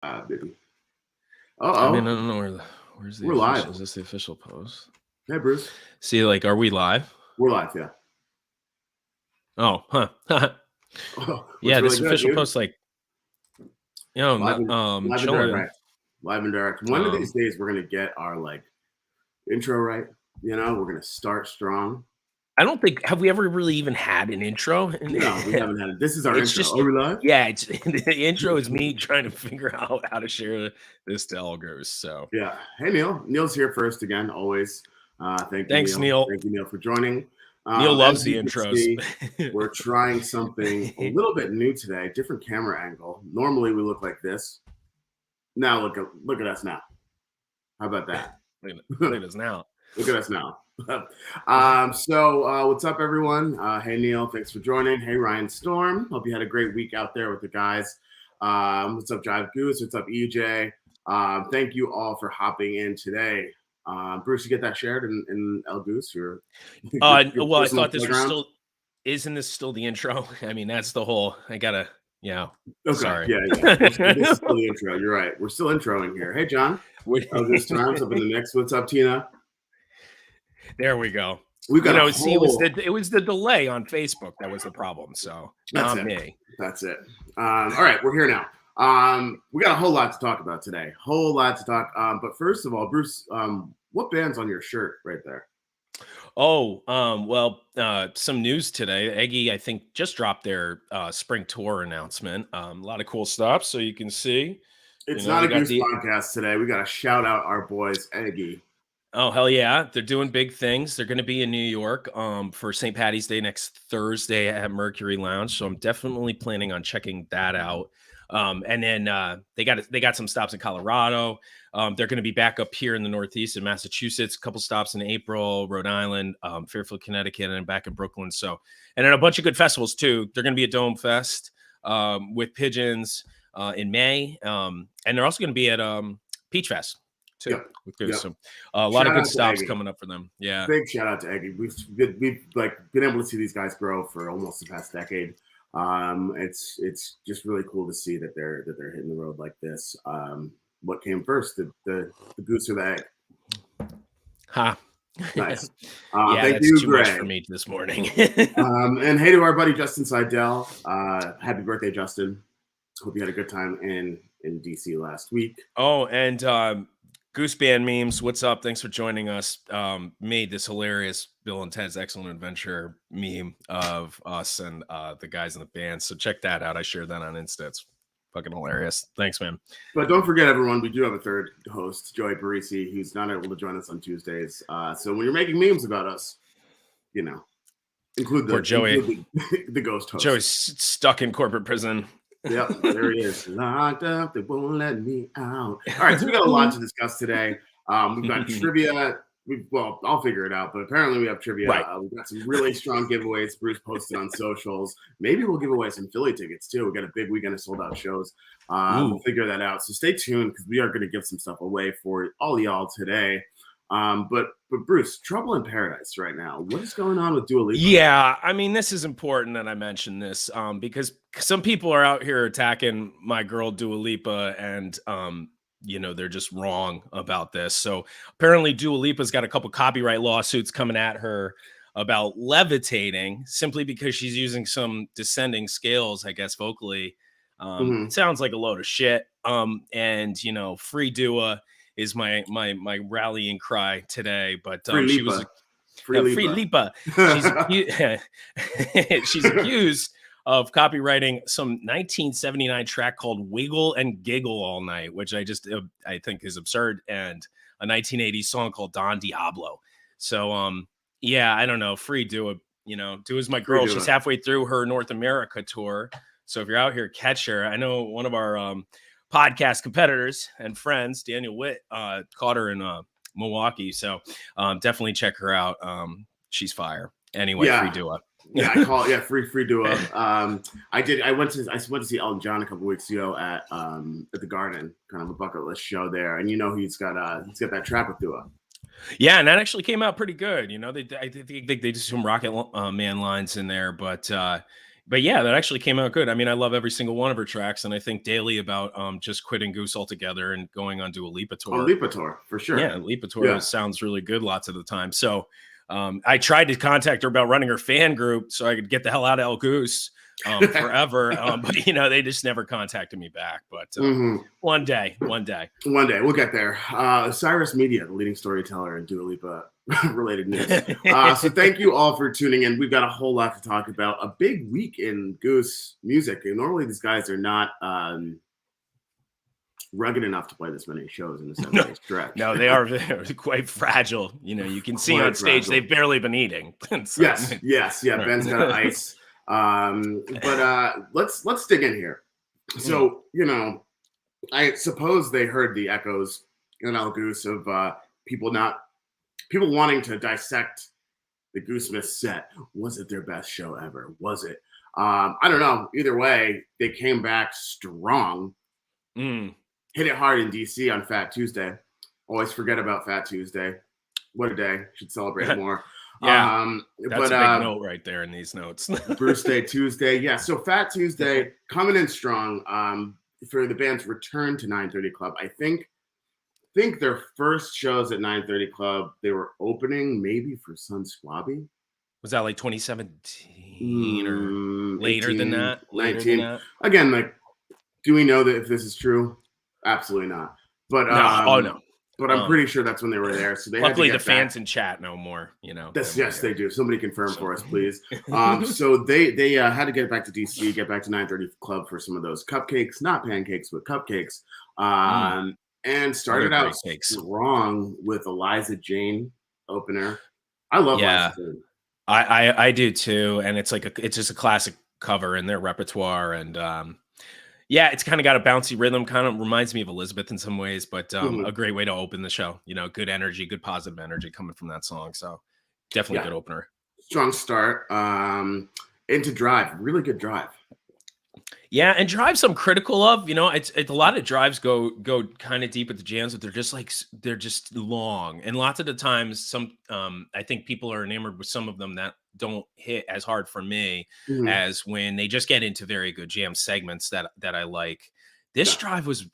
Baby. I mean, I don't know where's the We're official. live. Is this the official post? Hey, Bruce. See, like, are we live? We're live, yeah. Oh, huh. Oh, Yeah, really this good, official dude. post, like, you know, Live and chilling. direct. Live and direct. One of these days, we're gonna get our intro right. We're gonna start strong. I don't think have we ever really even had an intro? No, we haven't had it. This is our It's intro. just Are we live? yeah. It's the intro is me trying to figure out how to share this to Elgers. So Yeah. Hey, Neil. Neil's here first again, always. Thank you, thanks, Neil. Neil. Thank you, Neil, for joining. Neil loves As the you can intros. see, we're trying something a little bit new today, different camera angle. Normally, we look like this. Now look at us now. How about that? Look at us now. Look at us now. What's up, everyone? Hey, Neil, thanks for joining. Hey, Ryan Storm. Hope you had a great week out there with the guys. What's up, Jive Goose? What's up, EJ? Thank you all for hopping in today. Bruce, you get that shared in El Goose? Your Well, I thought this playground? isn't this still the intro? I mean, that's the whole, yeah. Okay. Sorry. Yeah. This is still the intro. You're right. We're still introing here. Hey, John. El Goose Times up in the mix. What's up, Tina? There we go. We got it was the delay on Facebook that was the problem. So not me. That's it. All right, we're here now. We got a whole lot to talk about today. Whole lot to talk. But first of all, Bruce, what band's on your shirt right there? Oh, some news today. Eggy, I think, just dropped their spring tour announcement. A lot of cool stuff, so you can see. It's not a Goose podcast today. We got to shout out our boys, Eggy. Oh, hell yeah. They're doing big things. They're going to be in New York for St. Patty's Day next Thursday at Mercury Lounge. So I'm definitely planning on checking that out. And then they got some stops in Colorado. They're going to be back up here in the Northeast in Massachusetts, a couple stops in April, Rhode Island, Fairfield, Connecticut, and back in Brooklyn. So, and then a bunch of good festivals too. They're going to be at Dome Fest with Pigeons in May. And they're also going to be at Peach Fest too. Yep. So a lot of good stops coming up for them. Yeah. Big shout out to Eggy. We've been able to see these guys grow for almost the past decade. It's just really cool to see that they're hitting the road like this. What came first, the goose or the egg? Ha. Nice. Thank you, too Gray. Much for me this morning. And hey to our buddy Justin Seidel. Happy birthday, Justin. Hope you had a good time in DC last week. Oh, and Goose Band Memes, what's up? Thanks for joining us. Made this hilarious Bill and Ted's Excellent Adventure meme of us and the guys in the band. So check that out. I shared that on Insta. It's fucking hilarious. Thanks, man. But don't forget, everyone, we do have a third host, Joey Parisi. He's not able to join us on Tuesdays. So when you're making memes about us, include the ghost host. Joey's stuck in corporate prison. Yep, there he is. Locked up, they won't let me out. All right, so we got a lot to discuss today. We've got trivia. I'll figure it out, but apparently we have trivia. Right. We've got some really strong giveaways. Bruce posted on socials. Maybe we'll give away some Philly tickets too. We got a big weekend of sold out shows. We'll figure that out. So stay tuned because we are going to give some stuff away for all y'all today. But Bruce, trouble in paradise right now. What is going on with Dua Lipa? Yeah, I mean, this is important that I mention this because some people are out here attacking my girl Dua Lipa, and they're just wrong about this. So apparently, Dua Lipa's got a couple copyright lawsuits coming at her about levitating simply because she's using some descending scales, I guess, vocally. It sounds like a load of shit. And free Dua is my rallying cry today, but she was free Lipa. She's accused of copywriting some 1979 track called "Wiggle and Giggle All Night," which I think is absurd, and a 1980s song called "Don Diablo." So I don't know. Free Dua. Dua's my girl. She's halfway through her North America tour, so if you're out here, catch her. I know one of our podcast competitors and friends, Daniel Witt, caught her in Milwaukee. So definitely check her out. She's fire. Anyway, free Dua. Free Dua. I went to see Elton John a couple weeks ago at the Garden, kind of a bucket list show there, and he's got that track with Dua. Yeah, and that actually came out pretty good. I think they did some Rocket Man lines in there, but but yeah, that actually came out good. I mean, I love every single one of her tracks, and I think daily about just quitting Goose altogether and going on to a Lipa On tour. Lipa tour, for sure. Yeah, Lipa tour sounds really good lots of the time. So I tried to contact her about running her fan group so I could get the hell out of El Goose forever. But they just never contacted me back. But one day we'll get there. Cyrus Media, the leading storyteller in Dua Lipa related news. So thank you all for tuning in. We've got a whole lot to talk about. A big week in Goose music. And normally these guys are not rugged enough to play this many shows in a 7-day stretch. No, they're quite fragile. You can see on stage they've barely been eating. So, yes. Yeah, Ben's got ice. But let's dig in here. So, I suppose they heard the echoes in El Goose of people wanting to dissect the Goosesmith set. Was it their best show ever? Was it? I don't know. Either way, they came back strong. Hit it hard in DC on Fat Tuesday. Always forget about Fat Tuesday. What a day. Should celebrate more. Yeah, that's a big note right there in these notes. Birthday Tuesday. Yeah, so Fat Tuesday coming in strong for the band's return to 930 Club. I think their first shows at 930 Club, they were opening maybe for Sun Squabby. Was that like 2017 or later 18, than that? 19. Again, do we know that if this is true? Absolutely not. But no. But I'm pretty sure that's when they were there. So they luckily the fans in chat know more. Yes, they do. Somebody confirm for us, please. So they had to get back to DC, get back to 930 Club for some of those cupcakes, not pancakes, but cupcakes. And started out strong with Eliza Jane opener. I love Eliza Jane. I do too, and it's just a classic cover in their repertoire, and it's kind of got a bouncy rhythm, kind of reminds me of Elizabeth in some ways, but a great way to open the show. Good energy, good positive energy coming from that song. So definitely good opener. Strong start into Drive, really good Drive. Yeah, and Drives I'm critical of. It's a lot of Drives go kind of deep at the jams, but they're just long, and lots of the times some I think people are enamored with some of them that don't hit as hard for me as when they just get into very good jam segments that I like. This Drive was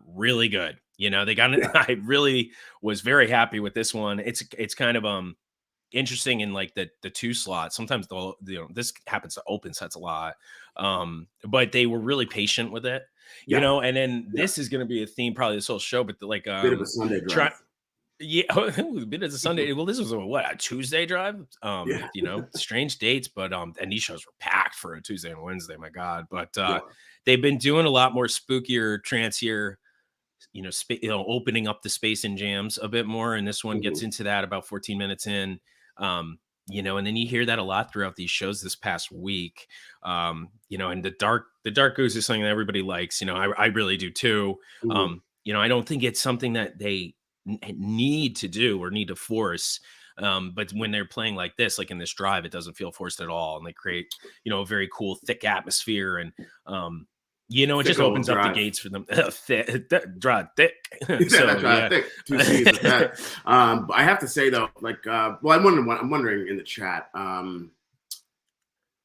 really good. They got it. I really was very happy with this one. It's kind of interesting in like the 2 slots. Sometimes this happens to open sets a lot, but they were really patient with it, and then this is going to be a theme probably this whole show, but like bit of a Sunday drive. A bit of a Sunday. Well, this was a Tuesday drive. Strange dates, but and these shows were packed for a Tuesday and Wednesday. My God, but they've been doing a lot more spookier, trancier, opening up the space in jams a bit more, and this one gets into that about 14 minutes in. And then you hear that a lot throughout these shows this past week. And the dark goose is something that everybody likes. I really do too. I don't think it's something that they need to do or need to force. But when they're playing like this, like in this Drive, it doesn't feel forced at all. And they create, a very cool, thick atmosphere. And, it just opens up the gates for them. Drive thick. Thick. 2 C's with that. I have to say though, I'm wondering in the chat,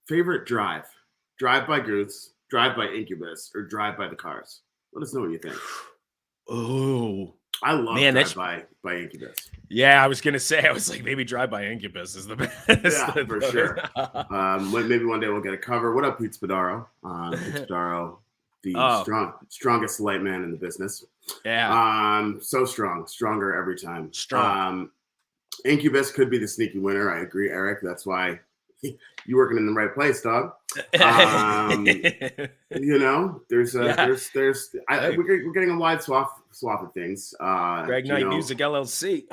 favorite Drive by Goose, Drive by Incubus, or Drive by the Cars? Let us know what you think. Oh, I love Drive by Incubus. Yeah, I was gonna say, I was like, maybe Drive by Incubus is the best. Yeah, for sure. Maybe one day we'll get a cover. What up, Pete Spadaro? Pete Spadaro, the strongest light man in the business. Yeah. So stronger every time. Incubus could be the sneaky winner. I agree, Eric. That's why you working in the right place, dog. We're getting a wide swath of things. Greg Knight Music LLC.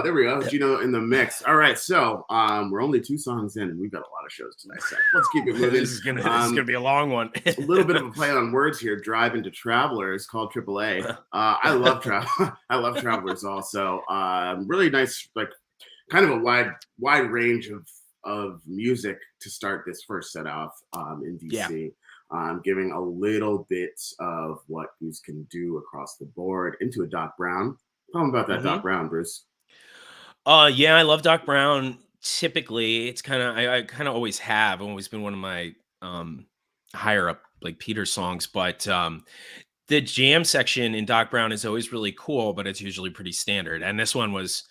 There we go. Gino in the mix. All right, so we're only 2 songs in, and we've got a lot of shows tonight. So let's keep it moving. This is gonna be a long one. A little bit of a play on words here. Drive into Travelers called AAA. I love I love Travelers also. Really nice, kind of a wide range of music to start this first set off in DC. Giving a little bit of what Goose can do across the board into a Doc Brown. Tell me about that Doc Brown, Bruce. I love Doc Brown. typically it's kind of I kind of always have always been one of my higher up like Peter songs, but the jam section in Doc Brown is always really cool, but it's usually pretty standard. And this one was,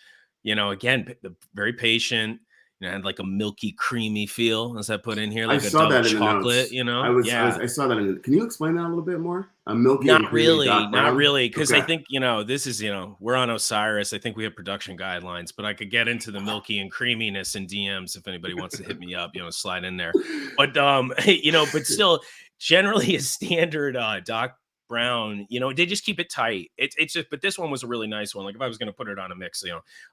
again, very patient. Had like a milky, creamy feel, as I put in here, I like a saw dark that in the chocolate. notes. I saw that in. Can you explain that a little bit more? A milky and Not creamy really, Doc not Brown? really, because I Okay. think this is we're on Osiris. I think we have production guidelines, but I could get into the milky and creaminess in DMs if anybody wants to hit me up. Slide in there. But but still, generally a standard Doc Brown. They just keep it tight. It's just, but this one was a really nice one. Like if I was going to put it on a mix,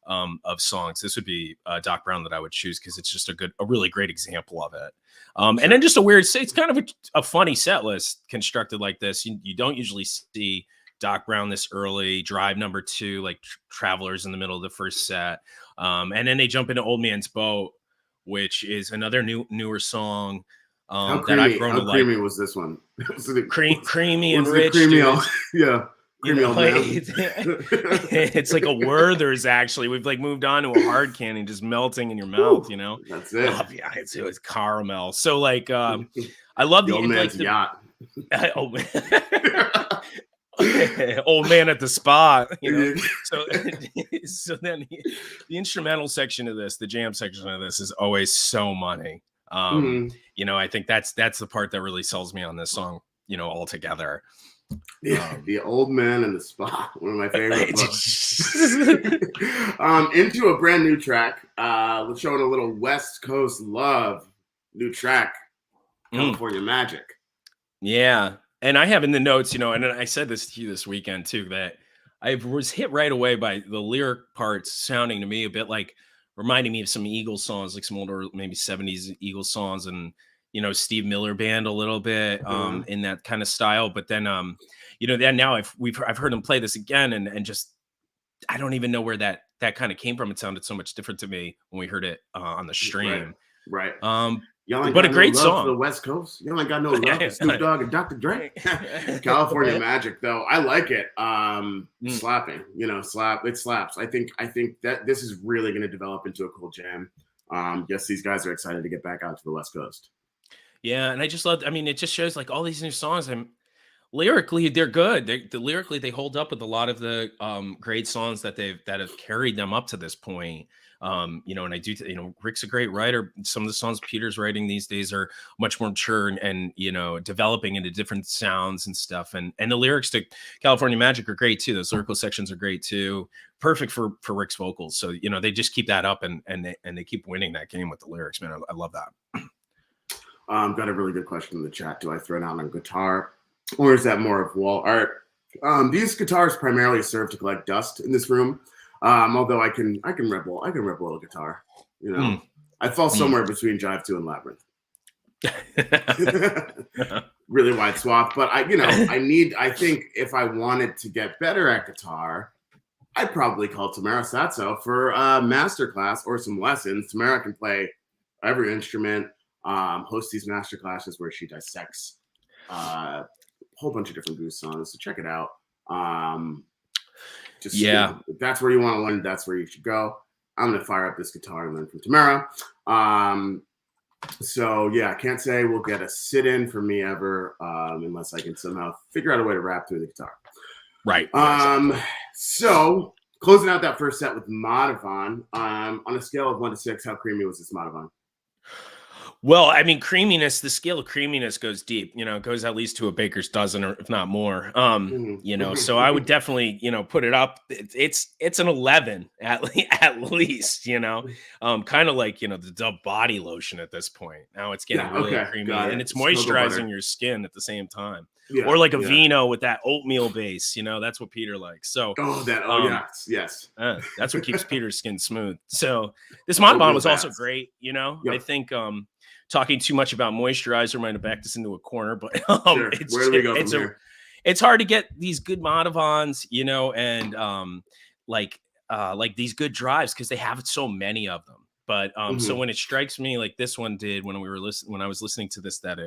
of songs, this would be Doc Brown that I would choose because it's just a really great example of it. And then just it's kind of a funny set list constructed like this. You don't usually see Doc Brown this early. Drive number 2, like Travelers in the middle of the first set. And then they jump into Old Man's Boat, which is another newer song that I've grown to like. How creamy was this one? Creamy and rich. Creamy, yeah. Creamy old man. It's like a Werther's, actually. We've like moved on to a hard candy just melting in your mouth, That's it. Oh, yeah, it was caramel. So like I love the old man's yacht. Old man at the spa, so then the instrumental section of this, the jam section of this, is always so money. I think that's the part that really sells me on this song, altogether. The Old Man and the Spa, one of my favorite books. Into a brand new track. We're showing a little West Coast love. New track, California Magic. Yeah. And I have in the notes, and I said this to you this weekend too, that I was hit right away by the lyric parts sounding to me a bit like, reminding me of some Eagles songs, like some older, maybe 70s Eagles songs, and Steve Miller Band a little bit in that kind of style. But then then now I've heard him play this again, and just I don't even know where that kind of came from. It sounded so much different to me when we heard it on the stream. Right. But a great song for the West Coast. You ain't got no love for Snoop Dogg and Dr. Dre. California Magic, though, I like it. Slapping, it slaps. I think that this is really going to develop into a cool jam. Yes, these guys are excited to get back out to the West Coast. Yeah, and I just love. I mean, it just shows like all these new songs. Lyrically, they're good. Lyrically, they hold up with a lot of the great songs that have carried them up to this point. And I do, Rick's a great writer. Some of the songs Peter's writing these days are much more mature and developing into different sounds and stuff. And the lyrics to California Magic are great too. Those lyrical sections are great too. Perfect for Rick's vocals. So, they just keep that up and they keep winning that game with the lyrics, man. I love that. Got a really good question in the chat. Do I throw down on guitar, or is that more of wall art? These guitars primarily serve to collect dust in this room. Although I can rep a little guitar. I fall somewhere between Jive 2 and Labyrinth. Really wide swath, but I think if I wanted to get better at guitar, I'd probably call Tamara Satso for a master class or some lessons. Tamara can play every instrument, host these master classes where she dissects a whole bunch of different Goose songs. So check it out. If that's where you want to learn, that's where you should go. I'm going to fire up this guitar and learn from Tamara. I can't say we'll get a sit-in for me ever unless I can somehow figure out a way to rap through the guitar. Right. So closing out that first set with Madhavan, on a scale of 1 to 6, how creamy was this Madhavan? Well, I mean, creaminess, the scale of creaminess goes deep, it goes at least to a baker's dozen or if not more. So I would definitely, put it up. It's an 11 at least, kind of like, the Dove body lotion at this point. Now it's getting really creamy and it's moisturizing your skin at the same time. Yeah, or like a vino with that oatmeal base, that's what Peter likes. So yes. That's what keeps Peter's skin smooth. So this Madhavan was also great, I think talking too much about moisturizer might have backed us into a corner, but Where do we go from here? It's hard to get these good Madhavans, and like these good drives because they have so many of them. But so when it strikes me like this one did when I was listening to this, that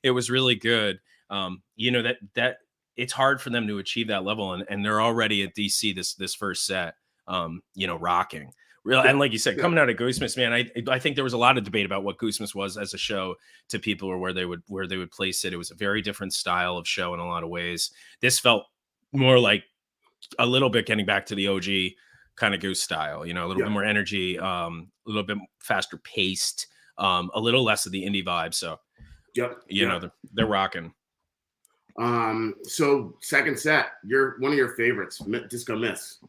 it was really good. That it's hard for them to achieve that level, and they're already at DC this first set, rocking. Real, Yeah. and like you said, coming out of Goosemas, man, I think there was a lot of debate about what Goosemas was as a show to people, or where they would place it. It was a very different style of show in a lot of ways. This felt more like a little bit getting back to the OG kind of Goose style, you know, a little bit more energy, a little bit faster paced, a little less of the indie vibe. So, you know, they're rocking. So second set, one of your favorites, Disco Miss.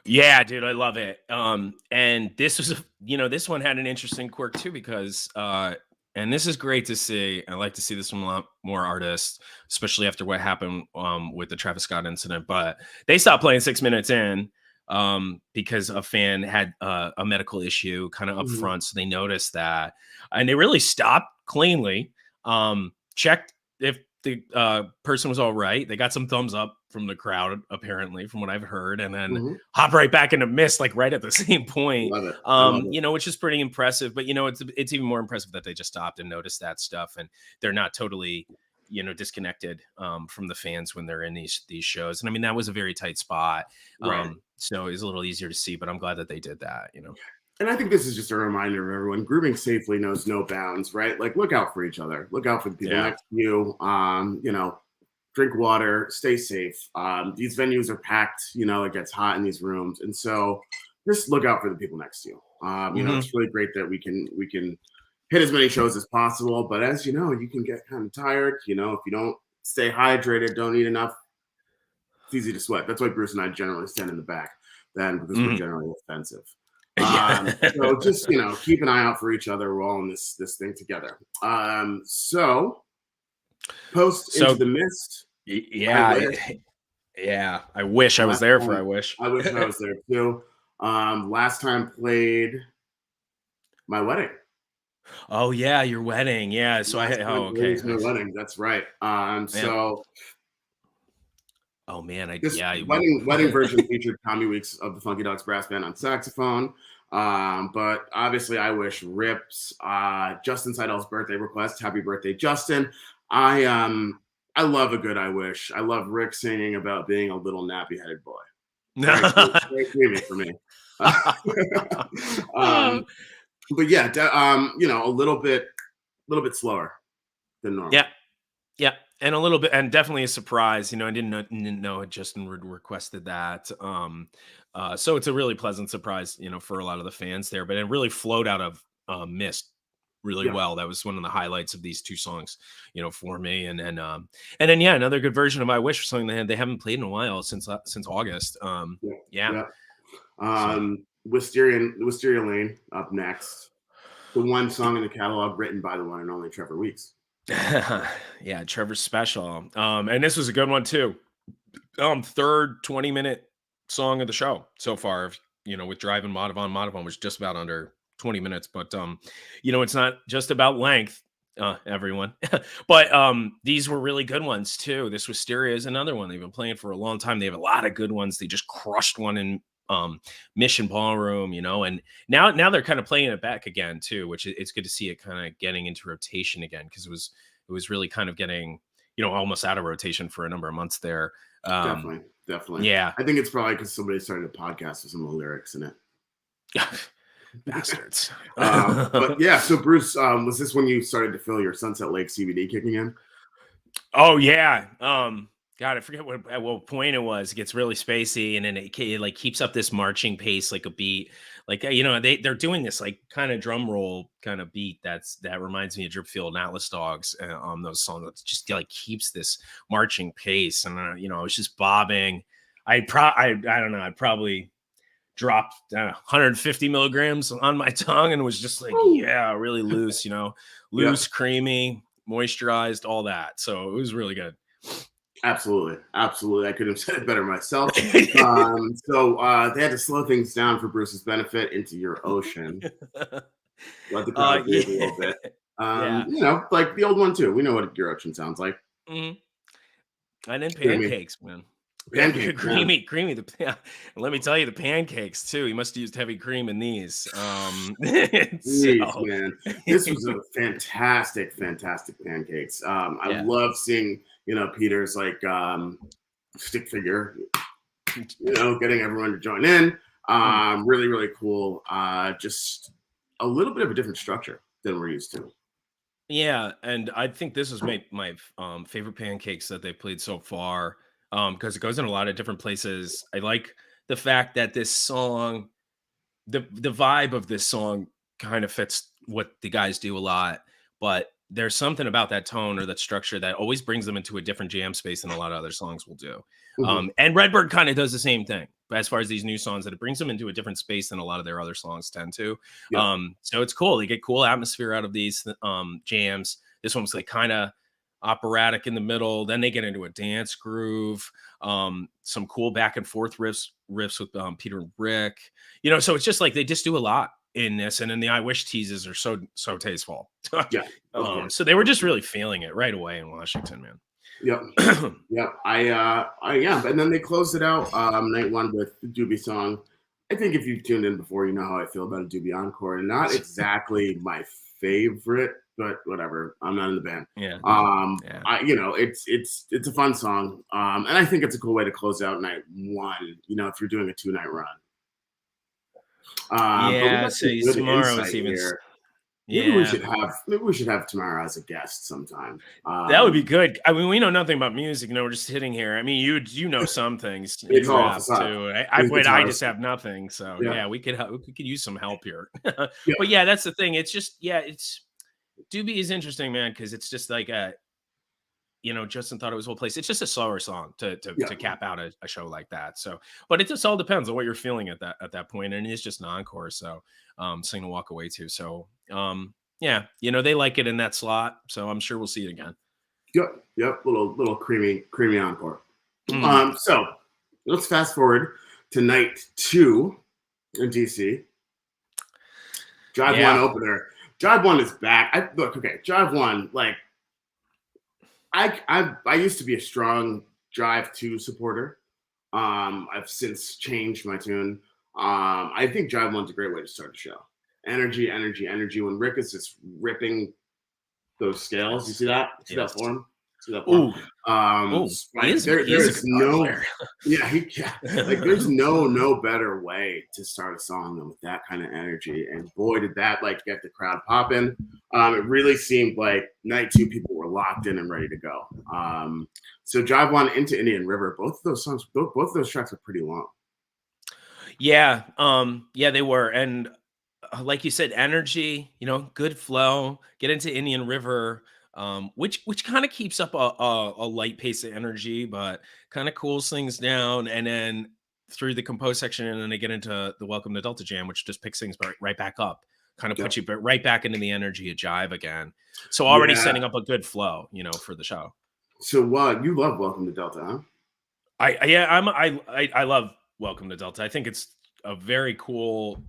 Yeah, dude, I love it. And this was, this one had an interesting quirk too, because, and this is great to see. I like to see this from a lot more artists, especially after what happened with the Travis Scott incident. But they stopped playing 6 minutes in because a fan had a medical issue kind of up front. So they noticed that, and they really stopped cleanly, checked if the person was all right. They got some thumbs up from the crowd, apparently, from what I've heard, and then hop right back into Mist, like right at the same point. Love it. Which is pretty impressive. But it's even more impressive that they just stopped and noticed that stuff, and they're not totally disconnected from the fans when they're in these shows. And I mean, that was a very tight spot, so it's a little easier to see. But I'm glad that they did that. And I think this is just a reminder of everyone: grooming safely knows no bounds, right? Like, look out for each other, look out for the people next to you. Drink water, stay safe. These venues are packed, it gets hot in these rooms. And so just look out for the people next to you. It's really great that we can hit as many shows as possible. But as you know, you can get kind of tired. If you don't stay hydrated, don't eat enough, it's easy to sweat. That's why Bruce and I generally stand in the back then, because we're generally offensive. So just, keep an eye out for each other. We're all in this thing together. So Into the Mist. Yeah. I wish I was there for I wish. I wish I was there too. Last time played my wedding. Oh yeah, your wedding. Yeah. So okay. My wedding. That's right. So. Oh man, wedding version featured Tommy Weeks of the Funky Dogs Brass Band on saxophone. But obviously I wish rips. Justin Seidel's birthday request. Happy birthday, Justin. I love a good I wish. I love Rick singing about being a little nappy-headed boy. Very creamy for me. But yeah, a little bit slower than normal. Yeah, and a little bit, and definitely a surprise. I didn't know Justin requested that. So it's a really pleasant surprise, for a lot of the fans there. But it really flowed out of Mist really well. That was one of the highlights of these two songs, for me. And then another good version of I Wish, for something that they haven't played in a while, since August. Wisteria Lane up next. The one song in the catalog written by the one and only Trevor Weeks. Yeah, Trevor's special. And this was a good one too. Third 20-minute song of the show so far, with Driving Madhavan. Madhavan was just about under 20 minutes, but it's not just about length, everyone. But these were really good ones too. This Wisteria is another one they've been playing for a long time. They have a lot of good ones. They just crushed one in Mission Ballroom, and now they're kind of playing it back again too, which it's good to see it kind of getting into rotation again, because it was really kind of getting almost out of rotation for a number of months there. Definitely. Yeah, I think it's probably because somebody started a podcast with some of the lyrics in it. Bastards. But yeah, so Bruce, was this when you started to feel your Sunset Lake CBD kicking in? Oh yeah. God, I forget at what point it was. It gets really spacey, and then it like keeps up this marching pace, like a beat. Like they're doing this like kind of drum roll kind of beat that reminds me of Dripfield and Atlas Dogs on those songs. It just like keeps this marching pace, and I was just bobbing. I don't know. I probably dropped 150 milligrams on my tongue and was just like, really loose. Loose, creamy, moisturized, all that. So it was really good. Absolutely. I couldn't have said it better myself. So they had to slow things down for Bruce's benefit into Your Ocean. Let the crowd breathe a little bit. Like the old one too. We know what Your Ocean sounds like. Mm-hmm. And then pancakes, man. Pancakes, creamy. Let me tell you, the pancakes too. He must have used heavy cream in these. Jeez, man, this was a fantastic pancakes. I love seeing Peter's like stick figure, getting everyone to join in. Really, really cool. Just a little bit of a different structure than we're used to. Yeah, and I think this has made my favorite pancakes that they've played so far, because it goes in a lot of different places. I like the fact that this song, the vibe of this song kind of fits what the guys do a lot, but there's something about that tone or that structure that always brings them into a different jam space than a lot of other songs will do. Mhm. And Redbird kind of does the same thing, but as far as these new songs, that it brings them into a different space than a lot of their other songs tend to. Yeah. So it's cool. They get cool atmosphere out of these jams. This one was like kind of operatic in the middle. Then they get into a dance groove. Some cool back and forth riffs with Peter and Rick. So it's just like they just do a lot in this, and then the I Wish teases are so tasteful. Yeah. Of course. So they were just really feeling it right away in Washington, man. Yep. Yep. Yeah. And then they closed it out night one with the Doobie song. I think if you've tuned in before, you know how I feel about a Doobie encore. Not exactly my favorite, but whatever. I'm not in the band. Yeah. It's a fun song. And I think it's a cool way to close out night one, if you're doing a 2-night run. So tomorrow is even. Here. Maybe we should have Tamara as a guest sometime. That would be good. I mean, we know nothing about music. We're just sitting here. I mean, you know some things. It's all have too. I just have nothing. So we could use some help here. But yeah, that's the thing. It's just it's Doobie is interesting, man, because it's just like Justin thought it was a whole place. It's just a slower song to cap out a show like that. So, but it just all depends on what you're feeling at that point, and it's just an encore. So, something to walk away to. So, they like it in that slot. So I'm sure we'll see it again. Yep. Little creamy encore. So let's fast forward to night 2 in DC. Drive 1 opener. Drive 1 is back. Drive 1, like. I used to be a strong Drive 2 supporter. I've since changed my tune. I think Drive 1's a great way to start the show. Energy. When Rick is just ripping those scales, you see that? See that form? Ooh. There's no better way to start a song than with that kind of energy. And boy, did that get the crowd popping. It really seemed like night 2 people were locked in and ready to go. So Drive 1 into Indian River, both of those tracks are pretty long. Yeah. They were. And like you said, energy, good flow, get into Indian River. Which kind of keeps up a light pace of energy, but kind of cools things down. And then through the compose section, and then they get into the Welcome to Delta jam, which just picks things right back up, kind of puts you right back into the energy of Jive again. So already setting up a good flow, for the show. So you love Welcome to Delta, huh? I love Welcome to Delta. I think it's a very cool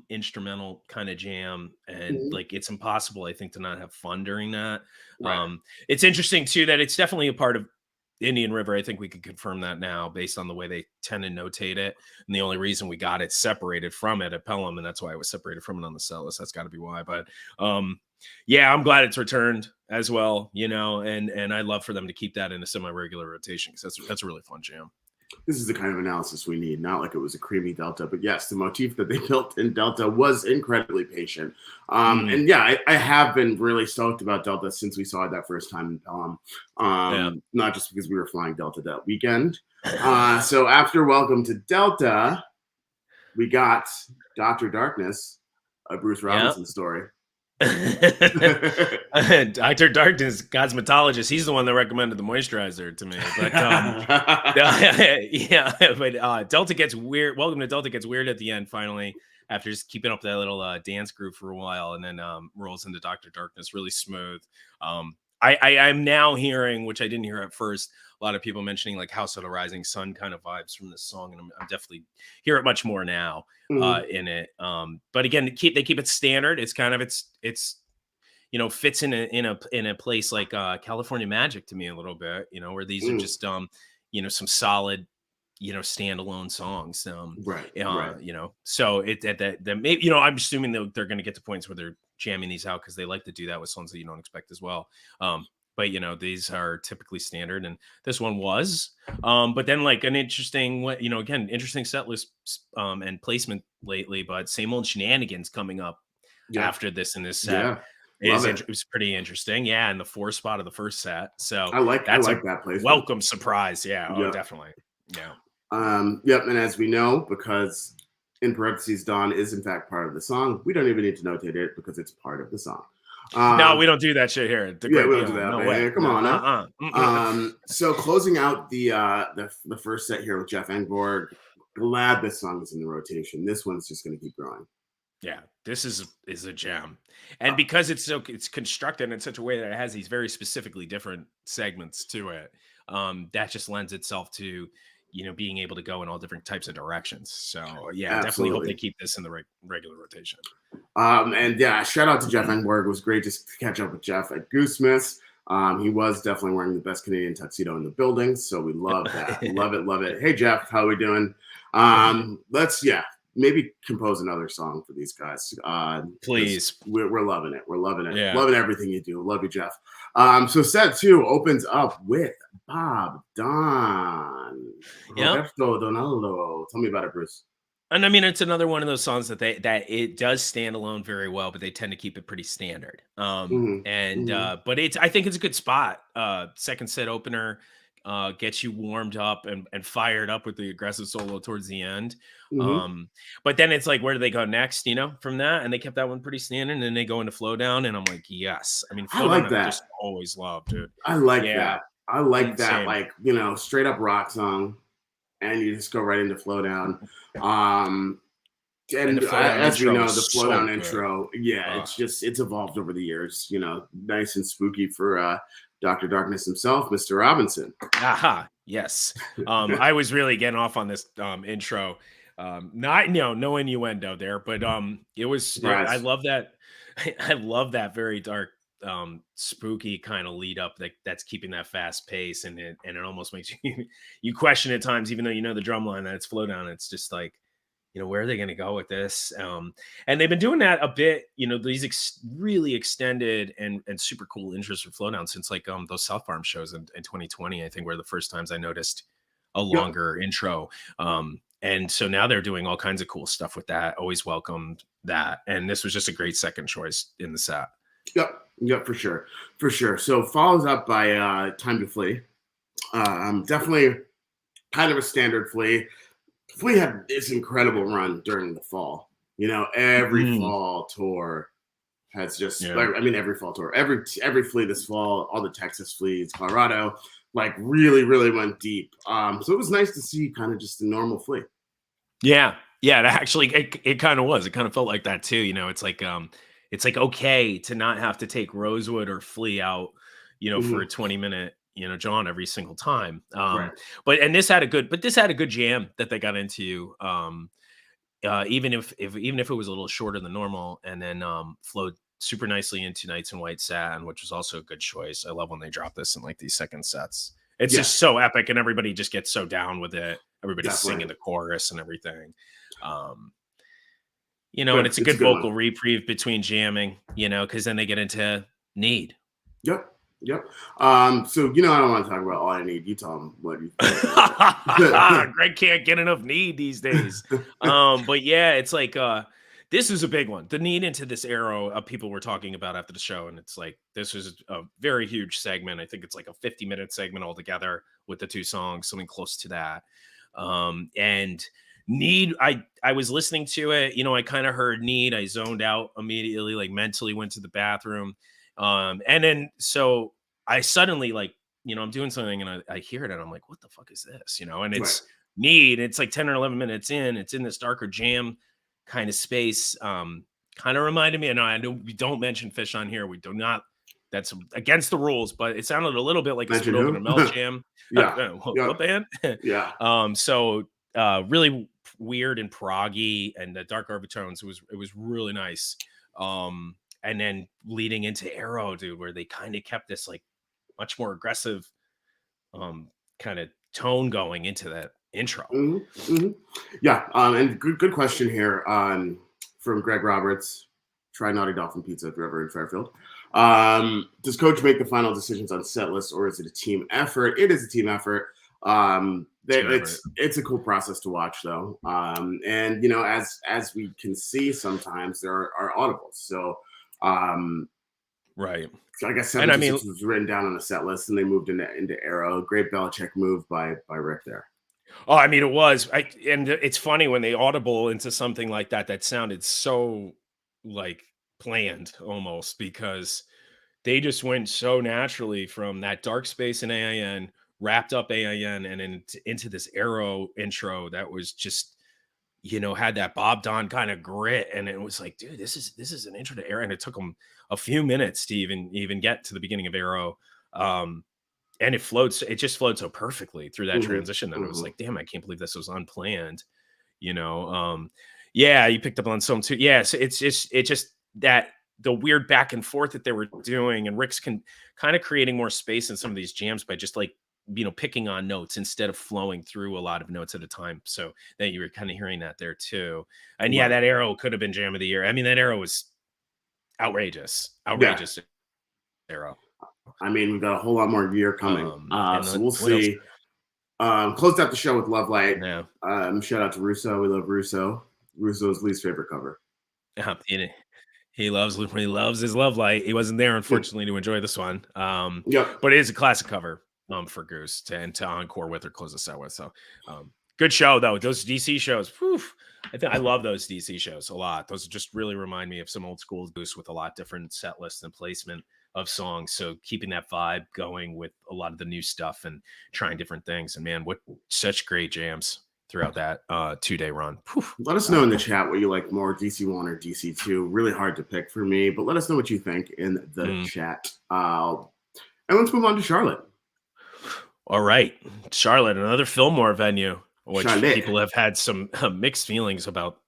instrumental kind of jam, and it's impossible, I think, to not have fun during that. Right. It's interesting too that it's definitely a part of Indian River. I think we could confirm that now based on the way they tend to notate it, and the only reason we got it separated from it at Pelham, and that's why it was separated from it on the Setlist. That's got to be why. But I'm glad it's returned as well, and I'd love for them to keep that in a semi-regular rotation, because that's a really fun jam. This is the kind of analysis we need, not like it was a creamy Delta, but yes, the motif that they built in Delta was incredibly patient. And I have been really stoked about Delta since we saw it that first time in Pelham. Not just because we were flying Delta that weekend. So after Welcome to Delta, we got Dr. Darkness, a Bruce Robinson story. Dr. Darkness, cosmetologist, he's the one that recommended the moisturizer to me. But Delta gets weird. Welcome to Delta gets weird at the end, finally, after just keeping up that little dance groove for a while, and then rolls into Dr. Darkness really smooth. I'm now hearing, which I didn't hear at first, a lot of people mentioning like House of the Rising Sun kind of vibes from this song, and I'm definitely hear it much more now in it. But again, they keep it standard. It's kind of it's fits in a place like California Magic to me a little bit, where these are just some solid standalone songs. Right. So maybe I'm assuming they're going to get to points where they're jamming these out because they like to do that with songs that you don't expect as well. But but these are typically standard, and this one was. But then like an interesting, again, interesting set list and placement lately, but same old shenanigans coming up Yeah. after this in this set. Yeah. Love it. It was pretty interesting. Yeah, in the 4th spot of the first set. So I like that's a that placement. welcome surprise. Yeah. Oh, Yeah. definitely. Yeah. Yep. And as we know, because in parentheses, Dawn is in fact part of the song, we don't even need to notate it because it's part of the song. No, we don't do that shit here. Yeah, we don't do that. No way. Come on now. So closing out the first set here with Jeff Enborg, glad this song is in the rotation. This one's just going to keep growing. Yeah, this is a gem, and because it's constructed in such a way that it has these very specifically different segments to it, that just lends itself to being able to go in all different types of directions. So yeah, definitely hope they keep this in the regular rotation. And yeah, shout out to Jeff Enborg. It was great just to catch up with Jeff at Goosemas. He was definitely wearing the best Canadian tuxedo in the building, so we love that. Love it. Hey Jeff, how are we doing? Let's maybe compose another song for these guys. Please. We're loving it. We're loving it. Yeah. Loving everything you do. Love you, Jeff. So set 2 opens up with Bob Don. Roberto Donaldo. Tell me about it, Bruce. And I mean, it's another one of those songs that it does stand alone very well, but they tend to keep it pretty standard. But I think it's a good spot. Second set opener, gets you warmed up and fired up with the aggressive solo towards the end. But then it's like, where do they go next? From that, and they kept that one pretty standard, and then they go into Flow Down, and I'm like, yes. I mean, Flow Down, I just always loved, dude. I like that. I like that, like straight up rock song. And you just go right into Flow Down. And as we know, the Flow Down intro, it's evolved over the years, nice and spooky for Dr. Darkness himself, Mr. Robinson. Aha, yes. I was really getting off on this intro. Not no innuendo there, but it was I love that. I love that very dark spooky kind of lead up that's keeping that fast pace, and it almost makes you question at times, even though the drum line that it's Flow Down. It's just like, where are they going to go with this? And they've been doing that a bit, these really extended and super cool intros for Flow Down since like those South Farm shows in 2020, I think, were the first times I noticed a longer intro. And so now they're doing all kinds of cool stuff with that. Always welcomed that, and this was just a great second choice in the set. Yep, for sure. So follows up by Time to Flee. Definitely kind of a standard Flea. Flea had this incredible run during the fall. Every fall tour has just every fall tour, every Flea this fall, all the Texas Fleas, Colorado, like really, really went deep. So it was nice to see kind of just a normal Flea. Yeah, it actually it kind of was. It kind of felt like that too. It's like okay to not have to take Rosewood or Flea out, for a 20-minute, jaunt every single time. But this had a good jam that they got into. Even if it was a little shorter than normal, and then flowed super nicely into Nights in White Satin, which was also a good choice. I love when they drop this in like these second sets. It's just so epic, and everybody just gets so down with it. Everybody's singing the chorus and everything. And it's a good vocal reprieve between jamming, because then they get into Need. Yep. So, I don't want to talk about All I Need. You tell them what you think. Greg can't get enough Need these days. But yeah, it's like, this was a big one. The Need into this era of people were talking about after the show. And it's like, this was a very huge segment. I think it's like a 50-minute segment altogether with the 2 songs, something close to that. And Need, I was listening to it, I kind of heard Need. I zoned out immediately, like mentally went to the bathroom. And then so I suddenly I'm doing something and I hear it and I'm like, what the fuck is this? And it's Need. It's like 10 or 11 minutes in. It's in this darker jam kind of space. Kind of reminded me, and I know we don't mention Fish on here. We do not. That's against the rules, but it sounded a little bit like a Open and Mel jam. What band? So really weird and proggy, and the dark overtones. It was really nice. And then leading into Arrow, dude, where they kind of kept this like much more aggressive kind of tone going into that intro. Yeah. And good question here from Greg Roberts. Try Naughty Dolphin Pizza if you're ever in Fairfield. Does coach make the final decisions on set list, or is it a team effort? It is a team effort. It's a cool process to watch, though. And as we can see, sometimes there are audibles. So right. So I guess 76 was written down on the set list, and they moved into Arrow. Great Belichick move by Rick there. Oh, I mean, it was. And it's funny when they audible into something like that. That sounded so like planned almost, because they just went so naturally from that dark space in AIN, wrapped up AIN, and into this Arrow intro that was just, had that Bob Don kind of grit. And it was like, dude, this is an intro to Arrow. And it took them a few minutes to even get to the beginning of Arrow. And it just flowed so perfectly through that transition that it was like, damn, I can't believe this was unplanned. Yeah, you picked up on some too. Yeah, so it's just that the weird back and forth that they were doing, and Rick's kind of creating more space in some of these jams by just like, picking on notes instead of flowing through a lot of notes at a time. So that you were kind of hearing that there too. And yeah, that Arrow could have been Jam of the Year. I mean, that Arrow was outrageous Arrow. I mean, we've got a whole lot more gear coming. So we'll see. Closed out the show with Lovelight. Yeah. Shout out to Russo. We love Russo. Russo's least favorite cover. He loves his Lovelight. He wasn't there, unfortunately, to enjoy this one. But it is a classic cover for Goose to encore with or close us out with. So good show, though. Those DC shows, I love those DC shows a lot. Those just really remind me of some old school Goose with a lot different set list and placement of songs. So keeping that vibe going with a lot of the new stuff and trying different things. And man, what such great jams throughout that 2-day run. Let us know in the chat what you like more, DC1 or DC2. Really hard to pick for me, but let us know what you think in the chat. And let's move on to Charlotte. All right. Charlotte, another Fillmore venue, which people have had some mixed feelings about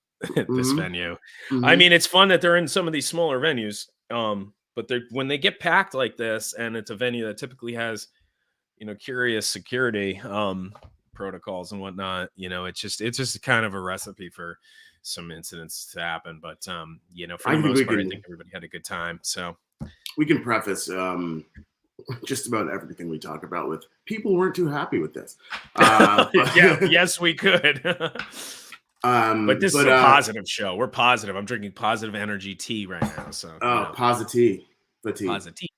this venue. I mean, it's fun that they're in some of these smaller venues, but when they get packed like this, and it's a venue that typically has, curious security protocols and whatnot, it's just kind of a recipe for some incidents to happen. But for the most part, I think everybody had a good time. So we can preface just about everything we talk about with people weren't too happy with this. Yes, we could. But this is a positive show. We're positive. I'm drinking positive energy tea right now. So positivity. Positivity.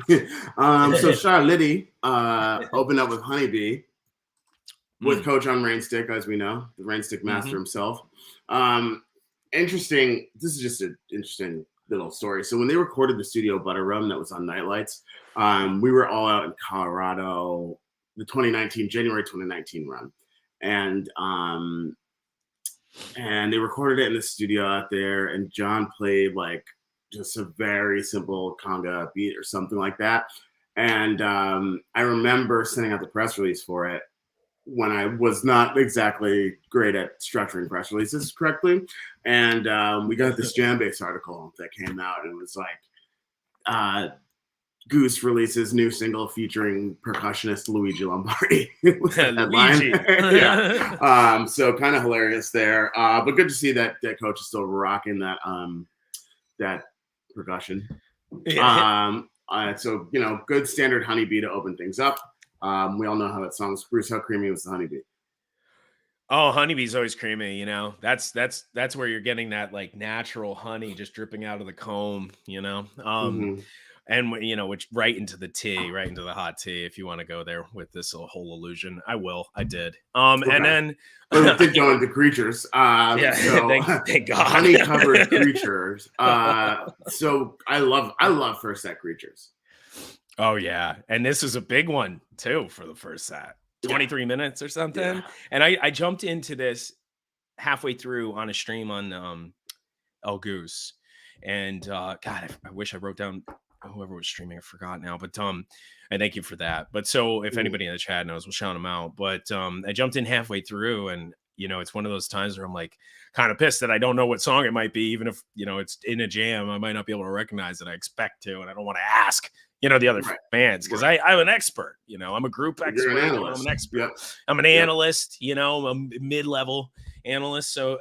So Charlotte opened up with Honeybee with Coach on Rainstick, as we know, the Rainstick master himself. Interesting. This is just an interesting little story. So when they recorded the Studio Butter Rum that was on Nightlights, we were all out in Colorado, the January 2019 run. And they recorded it in the studio out there, and John played like just a very simple conga beat or something like that. And I remember sending out the press release for it when I was not exactly great at structuring press releases correctly. And we got this Jambase article that came out, and it was like, Goose releases new single featuring percussionist Luigi Lombardi. Luigi. Yeah. So kind of hilarious there. But good to see that Coach is still rocking that percussion. So, good standard Honeybee to open things up. We all know how that sounds. Bruce, how creamy was the Honeybee? Oh, Honeybee's always creamy, That's where you're getting that like natural honey just dripping out of the comb, And which right into the tea, right into the hot tea. If you want to go there with this whole illusion, I did. Okay. And then it did go into creatures. Thank God. Honey covered creatures. So I love first set creatures. Oh yeah, and this is a big one too for the first set, 23 minutes or something. Yeah. And I jumped into this halfway through on a stream on El Goose, and God, I wish I wrote down whoever was streaming. I forgot now, but and thank you for that. But so if anybody in the chat knows, we'll shout them out. But I jumped in halfway through, and it's one of those times where I'm like kind of pissed that I don't know what song it might be, even if it's in a jam. I might not be able to recognize it. I expect to, and I don't don't want to ask the other fans, because I'm an expert. I'm a group expert. I'm an expert. I'm an analyst. I'm a mid-level analyst. So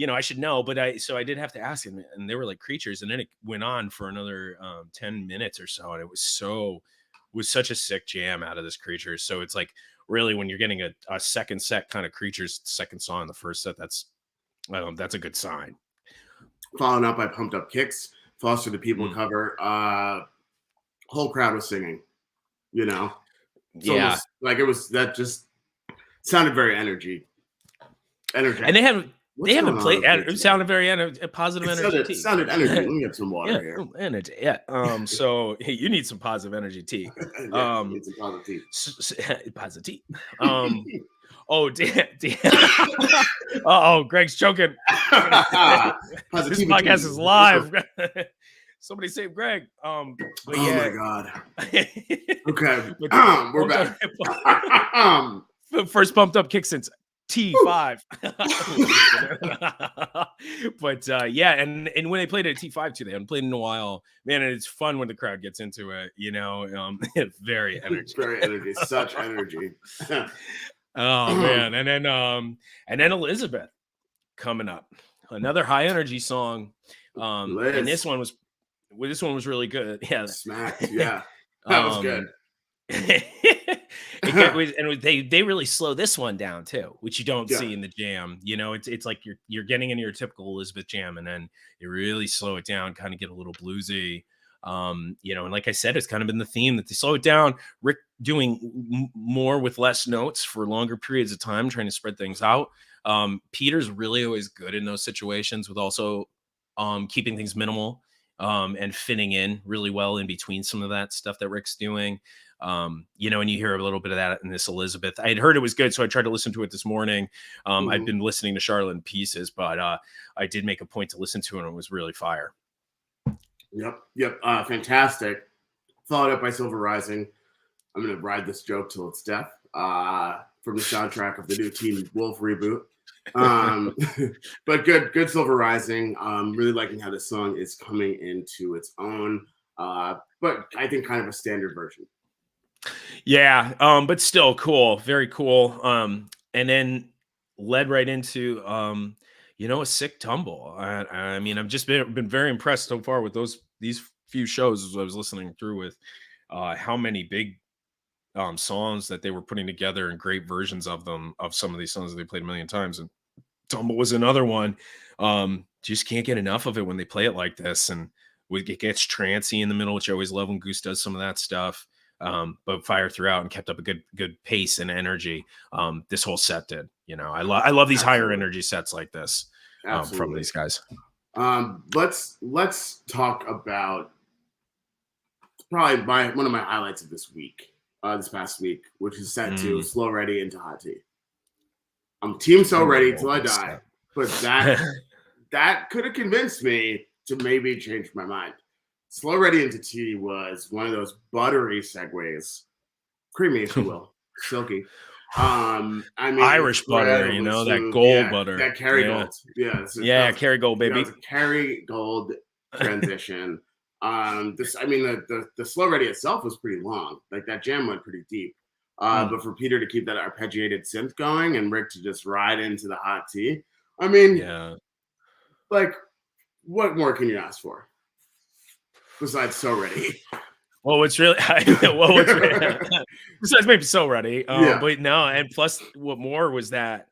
I should know, but I did have to ask him, and they were like Creatures, and then it went on for another 10 minutes or so, and it was such a sick jam out of this Creatures. So it's like really when you're getting a second set kind of Creatures second song in the first set, that's a good sign. Following up by Pumped Up Kicks, Foster the People cover. Whole crowd was singing, It's almost like that just sounded very energetic. And they haven't played. It sounded very positive energy. It sounded energy. Let me get some water here. Energy. Yeah. So hey, you need some positive energy tea. You need some positive tea. Positive tea. Oh damn. Oh, Greg's choking. This podcast is live. Somebody save Greg. Oh my god. Okay. We're back. First Pumped Up Kick since T5. But yeah, and when they played it at T5 too, they haven't played in a while. Man, and it's fun when the crowd gets into it, very energy. Very energy, such energy. Oh man, and then Elizabeth coming up. Another high energy song. And this one was really good. Yeah. Smacked. Yeah. That was good. They really slow this one down too, which you don't see in the jam. It's like you're getting into your typical Elizabeth jam, and then you really slow it down, kind of get a little bluesy. And like I said, it's kind of been the theme that they slow it down. Rick doing more with less notes for longer periods of time, trying to spread things out. Peter's really always good in those situations with also keeping things minimal and fitting in really well in between some of that stuff that Rick's doing. And you hear a little bit of that in this Elizabeth. I had heard it was good, so I tried to listen to it this morning. I've been listening to Charlotte in pieces, but I did make a point to listen to it, and it was really fire. Yep. Fantastic. Followed up by Silver Rising. I'm going to ride this joke till it's death. From the soundtrack of the new Teen Wolf reboot. But good Silver Rising. Really liking how this song is coming into its own. But I think kind of a standard version. Yeah, but still cool, very cool. And then led right into a sick tumble. I mean, I've just been very impressed so far with these few shows as I was listening through with how many big songs that they were putting together and great versions of them, of some of these songs that they played a million times. And Tumble was another one. Just can't get enough of it when they play it like this, and it gets trancey in the middle, which I always love when Goose does some of that stuff. But fire throughout and kept up a good pace and energy. This whole set did. I love these higher energy sets like this from these guys. Let's talk about probably one of my highlights of this week, this past week, which is set to Slow Ready into Hot Tea. I'm team So Ready till I die, but that could have convinced me to maybe change my mind. Slow Ready into Tea was one of those buttery segues, creamy if you will, silky. I mean, Irish butter, that gold butter, that Kerrygold, Kerrygold, baby, Kerrygold transition. The Slow Ready itself was pretty long, like that jam went pretty deep. But for Peter to keep that arpeggiated synth going and Rick to just ride into the hot tea, like what more can you ask for? Besides So Ready. Well, besides maybe So Ready. But no, and plus what more was that,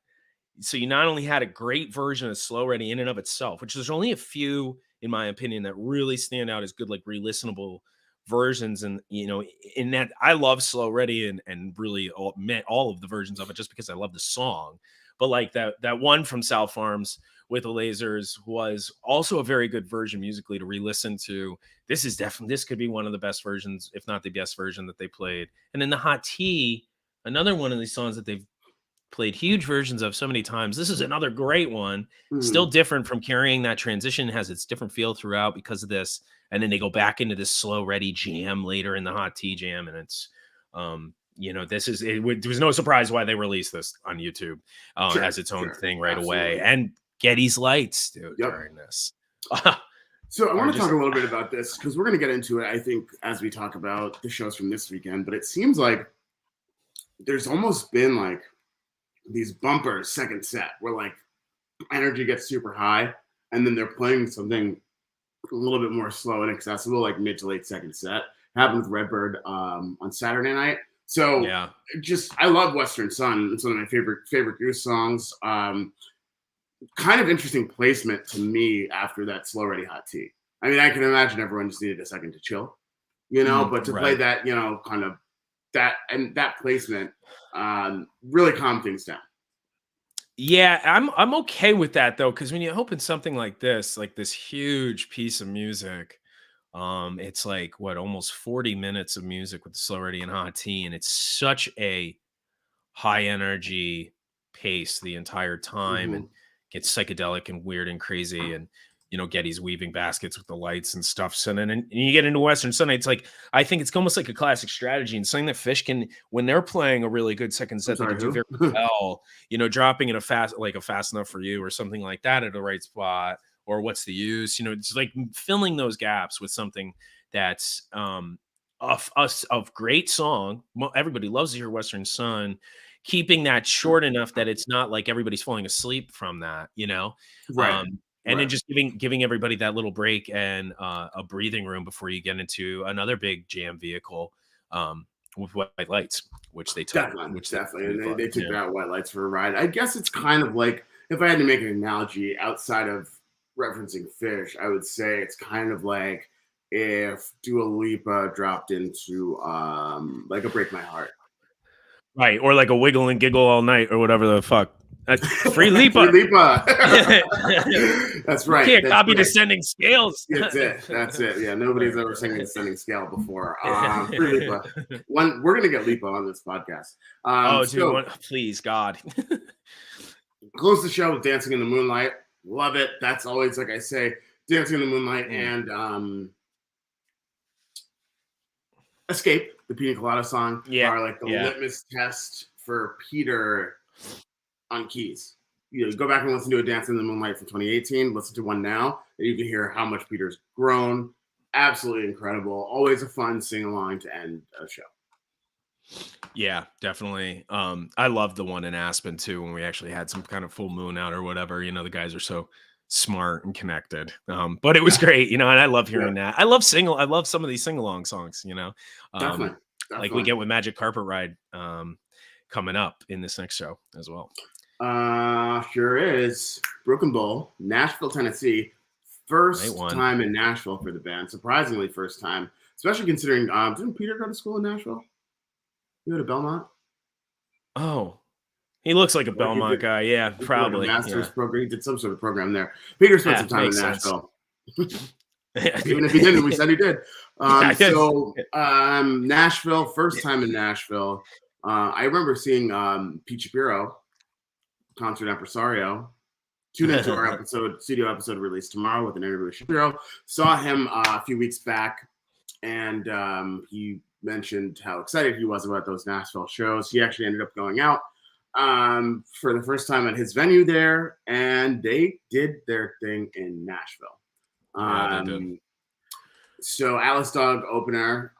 so you not only had a great version of Slow Ready in and of itself, which there's only a few, in my opinion, that really stand out as good, like re-listenable versions. And, in that I love Slow Ready and really met all of the versions of it just because I love the song. But like that one from South Farms with the Lasers was also a very good version musically to re-listen to. This could be one of the best versions, if not the best version that they played. And then the Hot Tea, another one of these songs that they've played huge versions of so many times. This is another great one. Still different from Carrying. That transition has its different feel throughout because of this. And then they go back into this Slow Ready jam later in the Hot Tea jam. And it's, it was no surprise why they released this on YouTube as its own thing right away. And Getty's Lights, dude, during this. So I want to talk a little bit about this because we're going to get into it, I think, as we talk about the shows from this weekend. But it seems like there's almost been like these bumpers second set where like energy gets super high, and then they're playing something a little bit more slow and accessible, like mid to late second set. Happened with Redbird on Saturday night. So Yeah. just I love Western Sun. It's one of my favorite Goose songs. Kind of interesting placement to me after that Slow Ready Hot Tea. I mean, I can imagine everyone just needed a second to chill, but to play Right. that, kind of that placement really calmed things down. Yeah, I'm okay with that though, because when you open something like this huge piece of music, it's like what almost 40 minutes of music with the Slow Ready and Hot Tea, and it's such a high energy pace the entire time, Mm-hmm. and gets psychedelic and weird and crazy, and Getty's weaving baskets with the lights and stuff. So then and you get into Western Sunday, it's like I think it's almost like a classic strategy, and something that Fish can, when they're playing a really good second I'm set, they sorry, can do who? very well. Dropping in a fast enough for you or something like that at the right spot, or what's the use? It's like filling those gaps with something that's of great song. Everybody loves to hear Western Sun, keeping that short enough that it's not like everybody's falling asleep from that, Right, and then right. just giving everybody that little break and a breathing room before you get into another big jam vehicle, with White Lights, which they took, Definitely, which they definitely. pretty And far. they took Yeah. that White Lights for a ride. I guess it's kind of like, if I had to make an analogy outside of referencing Fish, I would say it's kind of like if Dua Lipa dropped into like a Break My Heart. Right, or like a Wiggle and Giggle All Night or whatever the fuck. Free Free Lipa. Lipa. That's You right. can't That's copy right. Descending Scales. That's it. That's it. Yeah, nobody's ever singing Descending Scale before. Free Lipa. Oh, We're gonna get Lipa on this podcast. dude, So please, God. close the show with Dancing in the Moonlight. Love it. That's always, like I say, Dancing in the Moonlight Mm. and Escape, the Pina Colada song, Yeah, are like the yeah. litmus test for Peter on keys. You go back and listen to a Dancing in the Moonlight from 2018, listen to one now, and you can hear how much Peter's grown. Absolutely incredible. Always a fun sing along to end a show. Yeah, definitely. I love the one in Aspen too, when we actually had some kind of full moon out or whatever. The guys are so smart and connected. But it was great, and I love Yeah, hearing that. I love some of these sing-along songs, definitely. like we Definitely. get with Magic Carpet Ride coming up in this next show as well. Sure is. Broken Bowl, Nashville, Tennessee. First time in Nashville for the band. Surprisingly, first time, especially considering didn't Peter go to school in Nashville? You go to Belmont? Oh, he looks like a Like he Belmont did, guy. Yeah, he did like a probably. master's Yeah, program. He did some sort of program there. Peter spent some time in makes sense. Nashville. Even if he didn't, we said he did. Yeah, Nashville, first time in Nashville. I remember seeing Pete Shapiro, concert impresario. Tune into our studio episode released tomorrow with an interview with Shapiro. Saw him a few weeks back, and he mentioned how excited he was about those Nashville shows. He actually ended up going out for the first time at his venue there, and they did their thing in Nashville. Yeah, they did. So Alice Dog opener,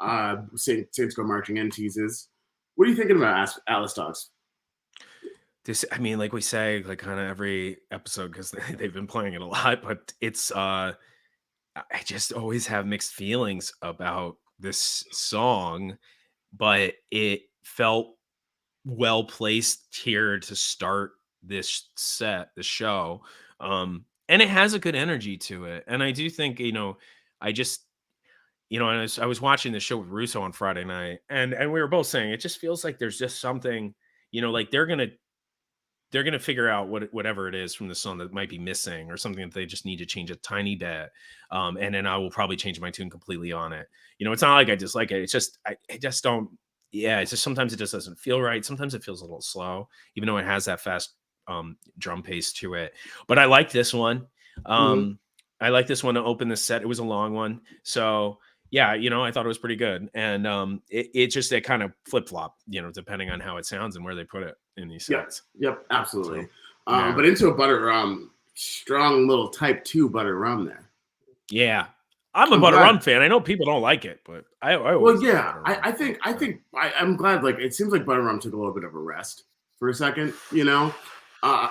Saints Go Marching In teases. What are you thinking about Alice Dogs? I mean, like we say, like kind of every episode, because they've been playing it a lot, but it's I just always have mixed feelings about this song, but it felt well placed here to start the show. And it has a good energy to it. And I do think, I just, and I was watching the show with Russo on Friday night, and we were both saying it just feels like there's just something, like they're gonna figure out whatever it is from the song that might be missing, or something that they just need to change a tiny bit. And then I will probably change my tune completely on it. It's not like I dislike it. It's just I just don't. Yeah, it's just sometimes it just doesn't feel right. Sometimes it feels a little slow, even though it has that fast drum pace to it. But I like this one. I like this one to open the set. It was a long one, so yeah, I thought it was pretty good. And it just they kind of flip flop, depending on how it sounds and where they put it in these sets. Yep, absolutely. So, yeah. But into a butter rum, strong little type 2 butter rum there. Yeah, I'm a butter rum fan. I know people don't like it, but I always I'm glad. Like, it seems like butter rum took a little bit of a rest for a second.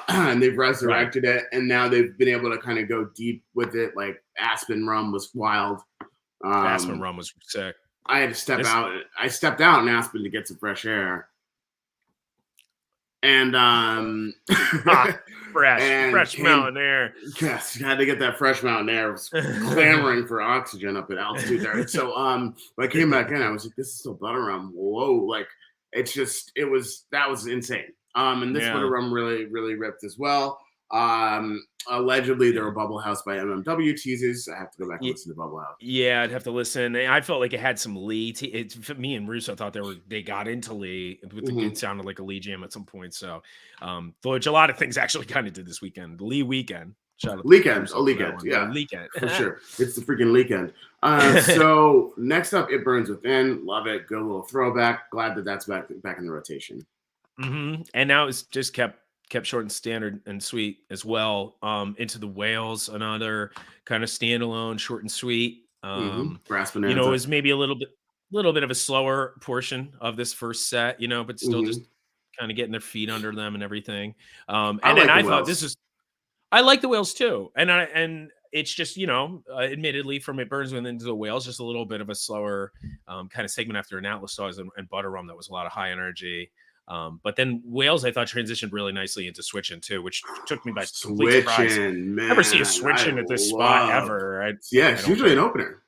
and they've resurrected it, and now they've been able to kind of go deep with it. Like Aspen Rum was wild. Aspen Rum was sick. I had to step out. I stepped out in Aspen to get some fresh air. And fresh mountain air. Yes, you had to get that fresh mountain air. I was clamoring for oxygen up at altitude there. So when I came back in, I was like, this is still butter rum. Whoa, like that was insane. And this butter rum really, really ripped as well. Allegedly there were Bubble House by MMW teases. I have to go back and listen to Bubble House. Yeah, I'd have to listen. I felt like it had some Lee. Me and Russo thought they got into Lee. It sounded like a Lee jam at some point. So, which a lot of things actually kind of did this weekend. Lee weekend. Weekend, yeah, weekend for sure. It's the freaking weekend. So next up, It Burns Within. Love it. Good little throwback. Glad that that's back in the rotation. And now it's just kept short and standard and sweet as well. Into the Whales, another kind of standalone, short and sweet. Brass Bonanza. It was maybe a little bit of a slower portion of this first set, but still just kind of getting their feet under them and everything. I thought I like the Whales too. And it's just, admittedly from It Burns Within to the Whales, just a little bit of a slower kind of segment after an Atlas Stars and Butter Rum that was a lot of high energy. But then Whales, I thought, transitioned really nicely into Switching too, which took me by complete surprise. Man, never see a Switching at this spot ever. It's usually an opener.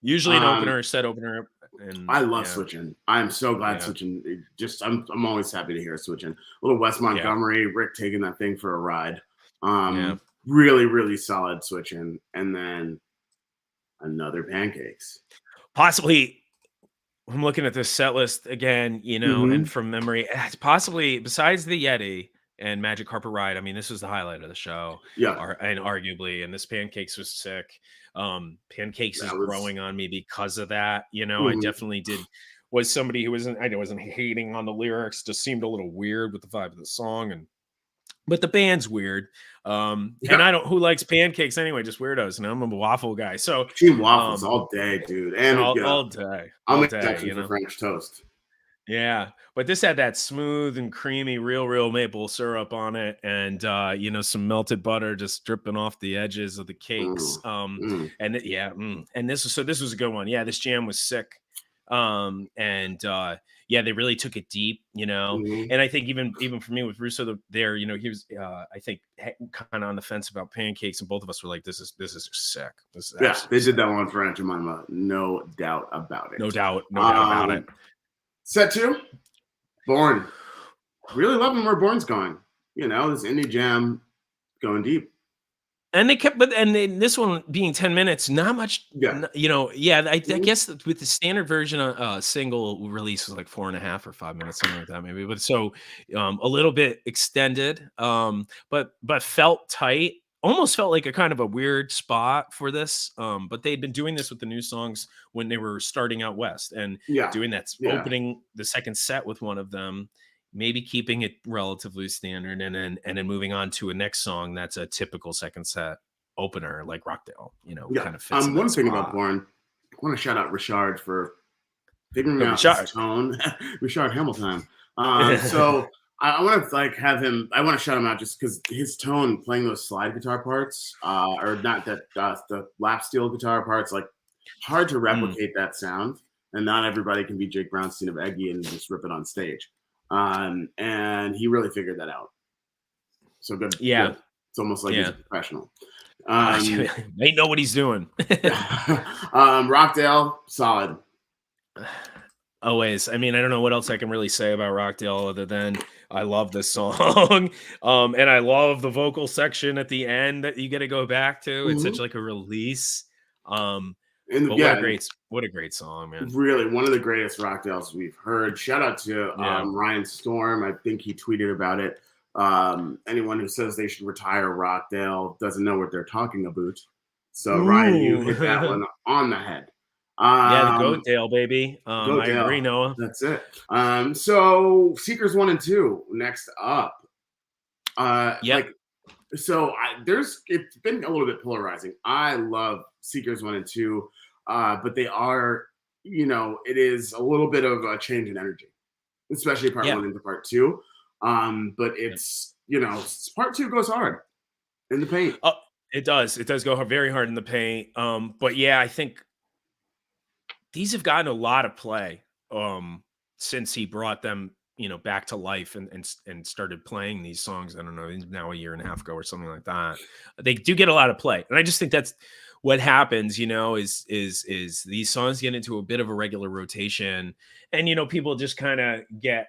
Usually an opener, set opener. And I love Switching. I'm so glad Switching. I'm always happy to hear Switching. A little Wes Montgomery, Rick taking that thing for a ride. Really, really solid Switching, and then another Pancakes. Possibly. I'm looking at this set list again, and from memory, it's possibly besides the Yeti and Magic Carpet Ride. I mean, this was the highlight of the show. And arguably, and this Pancakes was sick. Pancakes is growing on me because of that. I definitely was somebody who wasn't hating on the lyrics, just seemed a little weird with the vibe of the song. But the band's weird. And who likes pancakes anyway? Just weirdos. And I'm a waffle guy. So Team Waffles all day, dude. And all day. I'll make exceptions for French toast. Yeah. But this had that smooth and creamy, real maple syrup on it. And some melted butter just dripping off the edges of the cakes. And this was a good one. Yeah, this jam was sick. They really took it deep, and I think even for me with Russo there, he was, I think kind of on the fence about Pancakes, and both of us were like, this is sick. They did that one for Aunt Jemima. No doubt about it. No doubt about it. Set 2, Born. Really loving where Born's going. This indie jam going deep. And they kept, this one being 10 minutes, not much, I guess with the standard version, single release was like 4.5 or 5 minutes, something like that, maybe. But so a little bit extended, but felt tight, almost felt like a kind of a weird spot for this. But they'd been doing this with the new songs when they were starting out West and doing that, opening the second set with one of them. Maybe keeping it relatively standard and then moving on to a next song that's a typical second set opener like Rockdale, kind of fits. One thing about Born, I want to shout out Richard for figuring out his tone. Richard Hamilton. So I want to have him. I want to shout him out just because his tone playing those slide guitar parts, or not that the lap steel guitar parts, like hard to replicate that sound, and not everybody can be Jake Brownstein of Eggy and just rip it on stage. And he really figured that out. So good. Yeah. Good. It's almost like he's a professional. They know what he's doing. Rockdale, solid. Always. I mean, I don't know what else I can really say about Rockdale other than I love this song. And I love the vocal section at the end that you get to go back to. It's such like a release. What a great song, man. Really, one of the greatest Rockdales we've heard. Shout out to Ryan Storm. I think he tweeted about it. Anyone who says they should retire Rockdale doesn't know what they're talking about. So, Ryan, you hit that one on the head. The Goatdale, baby. I agree, Noah. That's it. So, Seekers 1 and 2, next up. It's been a little bit polarizing. I love Seekers 1 and 2, but they are, it is a little bit of a change in energy, especially part 1 into part 2. But it's, part 2 goes hard in the paint. Oh, it does. It does go very hard in the paint. But yeah, I think these have gotten a lot of play since he brought them, back to life and started playing these songs. I don't know, now a year and a half ago or something like that. They do get a lot of play, and I just think that's what happens. Is these songs get into a bit of a regular rotation, and people just kind of get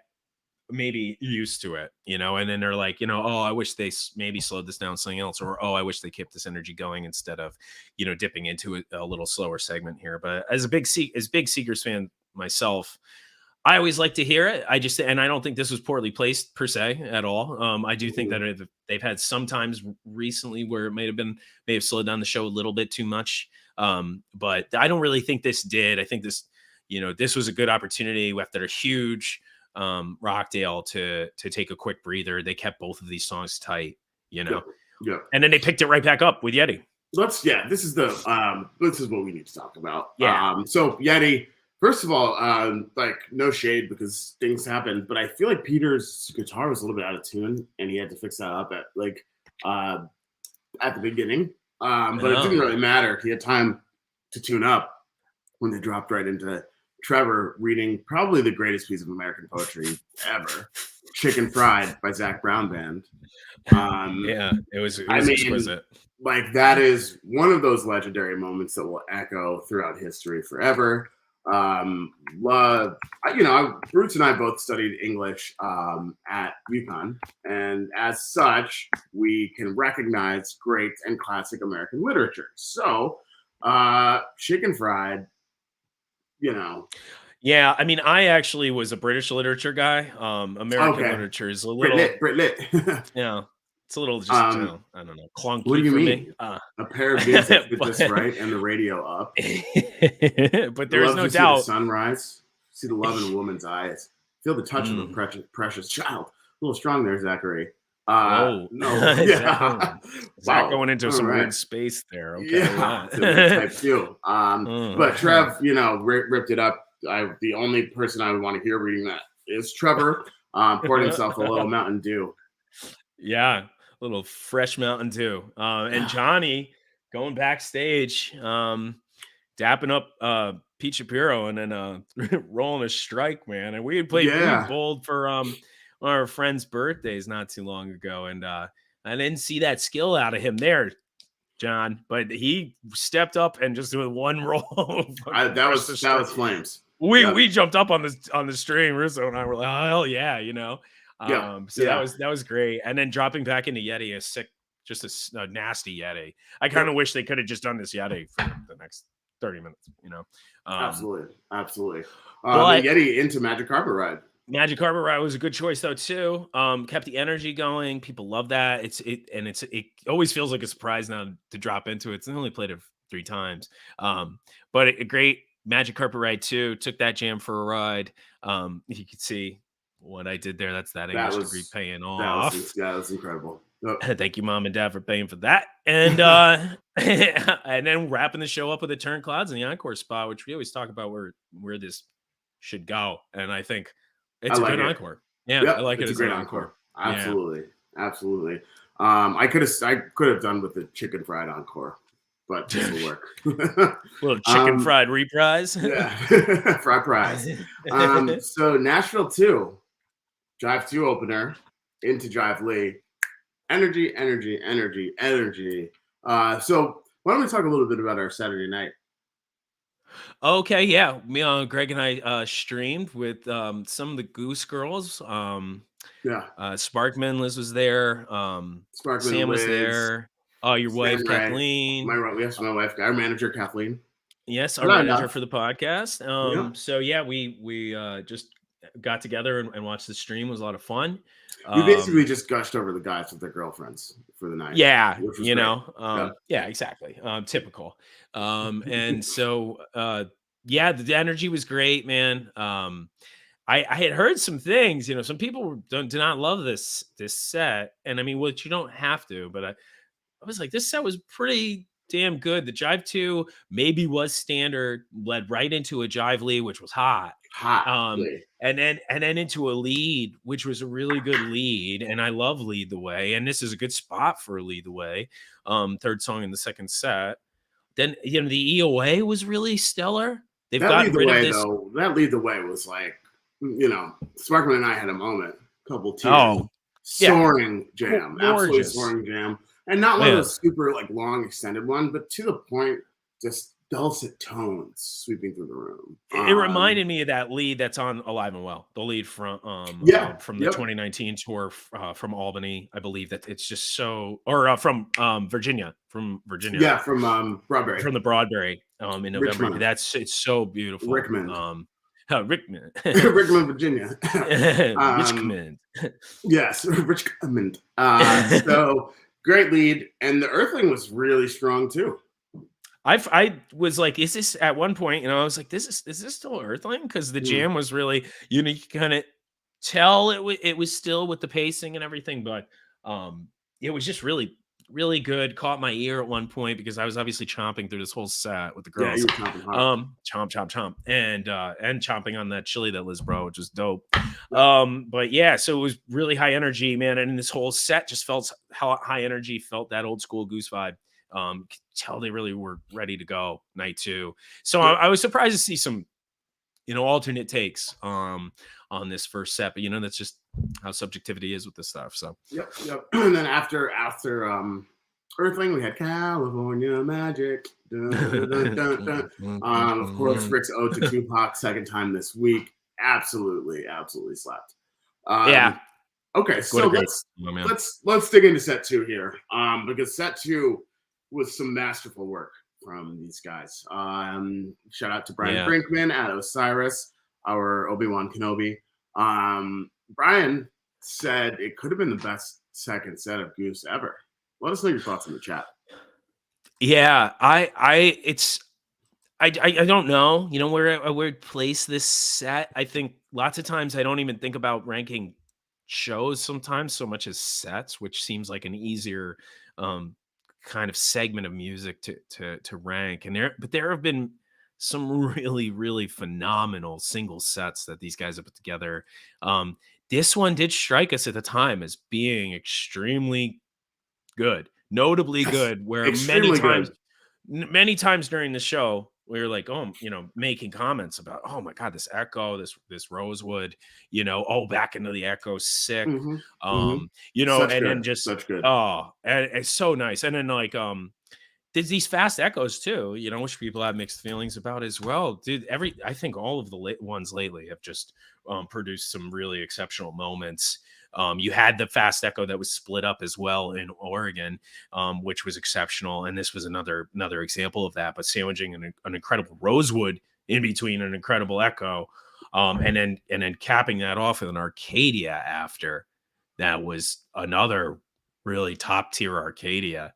maybe used to it, and then they're like, oh, I wish they maybe slowed this down something else, or oh, I wish they kept this energy going instead of, dipping into a little slower segment here. But as a big Seekers fan myself, I always like to hear it. And I don't think this was poorly placed per se at all. I do think that they've had some times recently where it may have slowed down the show a little bit too much. But I don't really think this did. I think this, this was a good opportunity after a huge Rockdale to take a quick breather. They kept both of these songs tight, Yeah. and then they picked it right back up with Yeti. This is what we need to talk about. Yeah. So Yeti, first of all, no shade because things happen, but I feel like Peter's guitar was a little bit out of tune and he had to fix that up at the beginning. But it didn't really matter. He had time to tune up when they dropped right into Trevor reading probably the greatest piece of American poetry ever, "Chicken Fried" by Zach Brown Band. It was exquisite. That is one of those legendary moments that will echo throughout history forever. Bruce and I both studied English at UConn, and as such, we can recognize great and classic American literature. So, "Chicken Fried," Yeah, I mean, I actually was a British literature guy. American literature is a little Brit lit. Yeah, it's a little just I don't know, clunky. What do you for mean? Me. A pair of jeans that fit just right and the radio up. But there is no doubt. See the sunrise, see the love in a woman's eyes, feel the touch of a precious child. A little strong there, Zachary. No. Yeah. Zach going into some weird space there. Okay. Yeah. Type 2. But Trev, ripped it up. The only person I would want to hear reading that is Trevor. Poured himself a little Mountain Dew. Yeah, a little fresh Mountain Dew. And Johnny going backstage, dapping up Pete Shapiro and then rolling a strike, man. And we had played pretty bold for one of our friends' birthdays not too long ago, and I didn't see that skill out of him there, John. But he stepped up and just with one roll. that was flames. We jumped up on the stream. Russo and I were like, oh hell yeah, that was great. And then dropping back into Yeti, a nasty Yeti. I kind of wish they could have just done this Yeti for the next 30 minutes. Absolutely. But Yeti into Magic Carpet Ride. Magic Carpet Ride was a good choice though too. Kept the energy going. People love that. It always feels like a surprise now to drop into it. It's only played it 3 times. But a great Magic Carpet Ride too. Took that jam for a ride. You could see what I did there. That's that English degree paying off. That was incredible. Thank you, Mom and Dad, for paying for that. And and then wrapping the show up with a Turn Clouds in the encore spot, which we always talk about where this should go. And I think it's a good encore. Yeah, I like it. It's a great encore. Absolutely. I could have done with the Chicken Fried encore, but this will work. Little Chicken Fried reprise. Yeah, fried prize. So Nashville 2, Drive 2 opener into Drive Lee. Energy. So why don't we talk a little bit about our Saturday night? Okay, yeah. Me, Greg and I streamed with some of the Goose girls. Sparkman, Liz was there. Sparkman, Sam was Liz, there. Your wife, Kathleen. My wife, our manager, Kathleen. Yes, our manager for the podcast. So yeah, we just got together and watched the stream. It was a lot of fun. We basically just gushed over the guys with their girlfriends for the night. Yeah, yeah, exactly. Typical. And so, the energy was great, man. I had heard some things, some people do not love this set. And I mean, which you don't have to, but I was like, this set was pretty damn good. The jive 2 maybe was standard, led right into a jive lead, which was hot. Hot. Um, and then into a lead, which was a really good lead. And I love Lead the Way. And this is a good spot for Lead the Way. Third song in the second set. Then the EOA was really stellar. They've gotten rid of this. Though, that Lead the Way was like, Sparkman and I had a moment, couple tears. Oh, soaring jam, absolutely gorgeous. soaring jam. And not one of those super like long extended one, but to the point, just dulcet tones sweeping through the room. It reminded me of that lead that's on Alive and Well, the lead from the 2019 tour from Albany. I believe that it's just so, or from Virginia. Yeah, from Broadbury. From the Broadbury in November. Richmond. It's so beautiful. Rickman. Rickman. Richmond, Virginia. Richmond. Yes, Richmond. So great lead, and the Earthling was really strong too. I was like, is this at one point? I was like, is this still Earthling? Because the jam was really unique. Kind of tell it was still with the pacing and everything, but it was just really, really good. Caught my ear at one point because I was obviously chomping through this whole set with the girls. Yeah, you were chomping hard. Chomp, and chomping on that chili that Liz bro, which was dope. But yeah, so it was really high energy, man, and this whole set just felt how high energy, felt that old school Goose vibe. Could tell they really were ready to go night 2. So I was surprised to see some, alternate takes on this first set, but that's just how subjectivity is with this stuff. So yep. And then after Earthling, we had California Magic. Dun, dun, dun, dun. Of course, Rick's ode to Tupac, second time this week. Absolutely slapped. Okay, so let's dig into set 2 here, because set 2 was some masterful work from these guys. Shout out to Brian Brinkman at Osiris, our Obi-Wan Kenobi. Brian said it could have been the best second set of Goose ever. Let us know your thoughts in the chat. Yeah, I don't know, where I would place this set. I think lots of times I don't even think about ranking shows sometimes so much as sets, which seems like an easier kind of segment of music to rank. And there have been some really, really phenomenal single sets that these guys have put together. This one did strike us at the time as being extremely good, notably good, where many times during the show we were like, making comments about, oh my God, this echo, this Rosewood, back into the echo, sick. Mm-hmm. And then just such good. Oh, and it's so nice. And then like there's these fast echoes too, which people have mixed feelings about as well. Dude, I think all of the ones lately have just produced some really exceptional moments. You had the fast echo that was split up as well in Oregon, which was exceptional. And this was another example of that, but sandwiching an incredible Rosewood in between an incredible echo. And then capping that off with an Arcadia after. That was another really top tier Arcadia.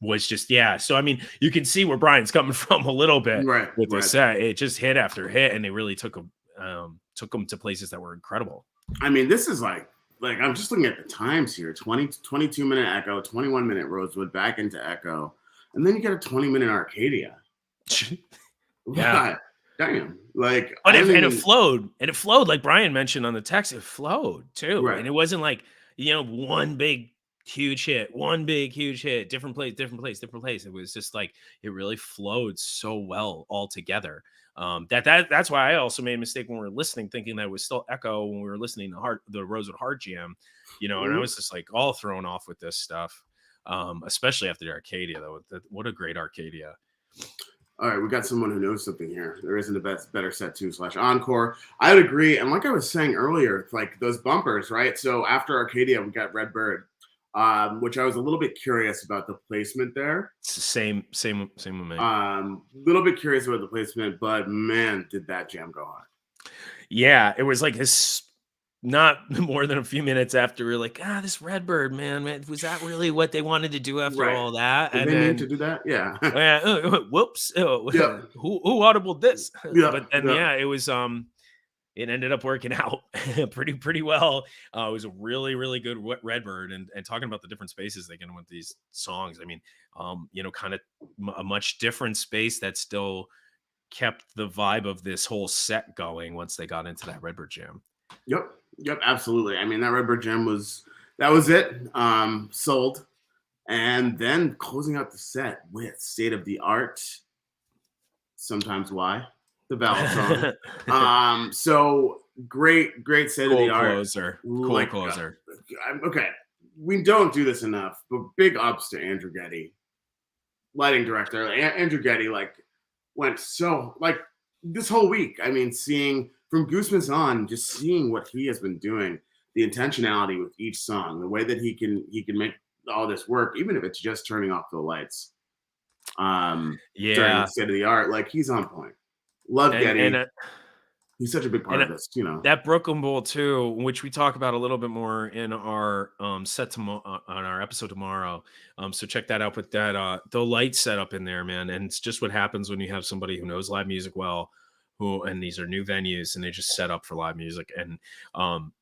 Was just, so I mean, you can see where Brian's coming from a little bit with this set. It just hit after hit, and they really took them to places that were incredible. I mean, this is like I'm just looking at the times here: 22-minute echo, 21-minute Rosewood, back into echo, and then you get a 20-minute Arcadia. Yeah, damn. Like, it flowed like Brian mentioned on the text. It flowed too, and it wasn't like one big huge hit, different place. It was just like it really flowed so well all together. That's why I also made a mistake when we were listening, thinking that it was still echo when we were listening to the Rosewood Hard Jam, and I was just like all thrown off with this stuff, especially after the Arcadia though. What a great Arcadia. All right, we got someone who knows something here. There isn't a better set 2/encore. I would agree, and like I was saying earlier, like those bumpers, right? So after Arcadia, we got Red Bird. Which I was a little bit curious about the placement there. It's the same with me. Little bit curious about the placement, but man, did that jam go hard. Yeah, it was like this, not more than a few minutes after we were like, this Redbird, man, was that really what they wanted to do after all that? Did they need to do that? Yeah. Whoops. Who audibled this? Yeah. But then, it was, it ended up working out pretty well. It was a really good Redbird, and talking about the different spaces they get in with these songs. I mean, kind of a much different space that still kept the vibe of this whole set going once they got into that Redbird jam. Yep, absolutely. I mean, that Redbird jam was it. Sold. And then closing out the set with State of the Art, Sometimes Why, the ballad song. So great State of the Art. Cool closer. Okay, we don't do this enough, but big ups to Andrew Getty, lighting director. Andrew Getty, went so, this whole week. I mean, seeing from Gooseman's on, just seeing what he has been doing, the intentionality with each song, the way that he can make all this work, even if it's just turning off the lights. During the State of the Art, he's on point. Love Getty. He's such a big part of this, That Brooklyn Bowl too, which we talk about a little bit more in our set tomorrow on our episode tomorrow. So check that out with that the light setup in there, man. And it's just what happens when you have somebody who knows live music well, and these are new venues and they just set up for live music, and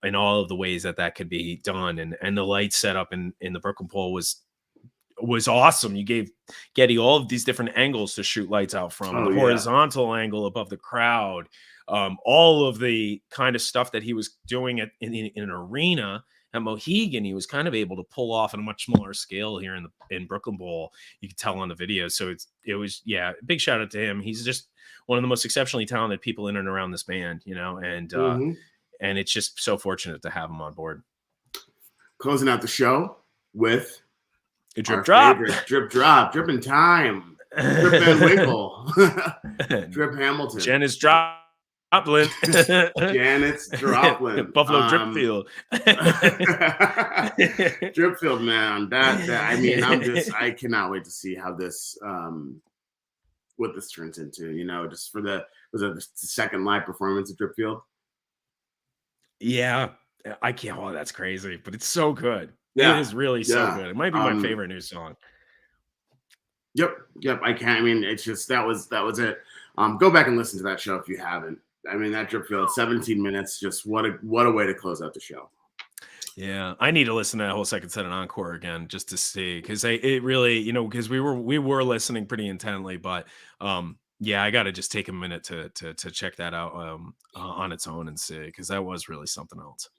in all of the ways that could be done. And the light setup in the Brooklyn Bowl was awesome. You gave Getty all of these different angles to shoot lights out from, the horizontal angle above the crowd, all of the kind of stuff that he was doing in an arena at Mohegan, he was kind of able to pull off on a much smaller scale here in Brooklyn Bowl. You could tell on the video. So it was big shout out to him. He's just one of the most exceptionally talented people in and around this band, and it's just so fortunate to have him on board. Closing out the show with a drip drop, dripping time, Drip Van Winkle, Drip Hamilton, Janet's Droplin, Janet's Droplin, Buffalo Dripfield, Dripfield, man. That I mean, I cannot wait to see how this what this turns into. Just for the second live performance at Dripfield. Yeah, I can't. Oh, that's crazy, but it's so good. Yeah, it is really so good. It might be my favorite new song. Yep. I can't. I mean, it's just that was it. Go back and listen to that show if you haven't. I mean, that Dripfield, 17 minutes. Just what a way to close out the show. Yeah, I need to listen to that whole second set and encore again just to see, because it really, because we were listening pretty intently, but I got to just take a minute to check that out on its own and see, because that was really something else.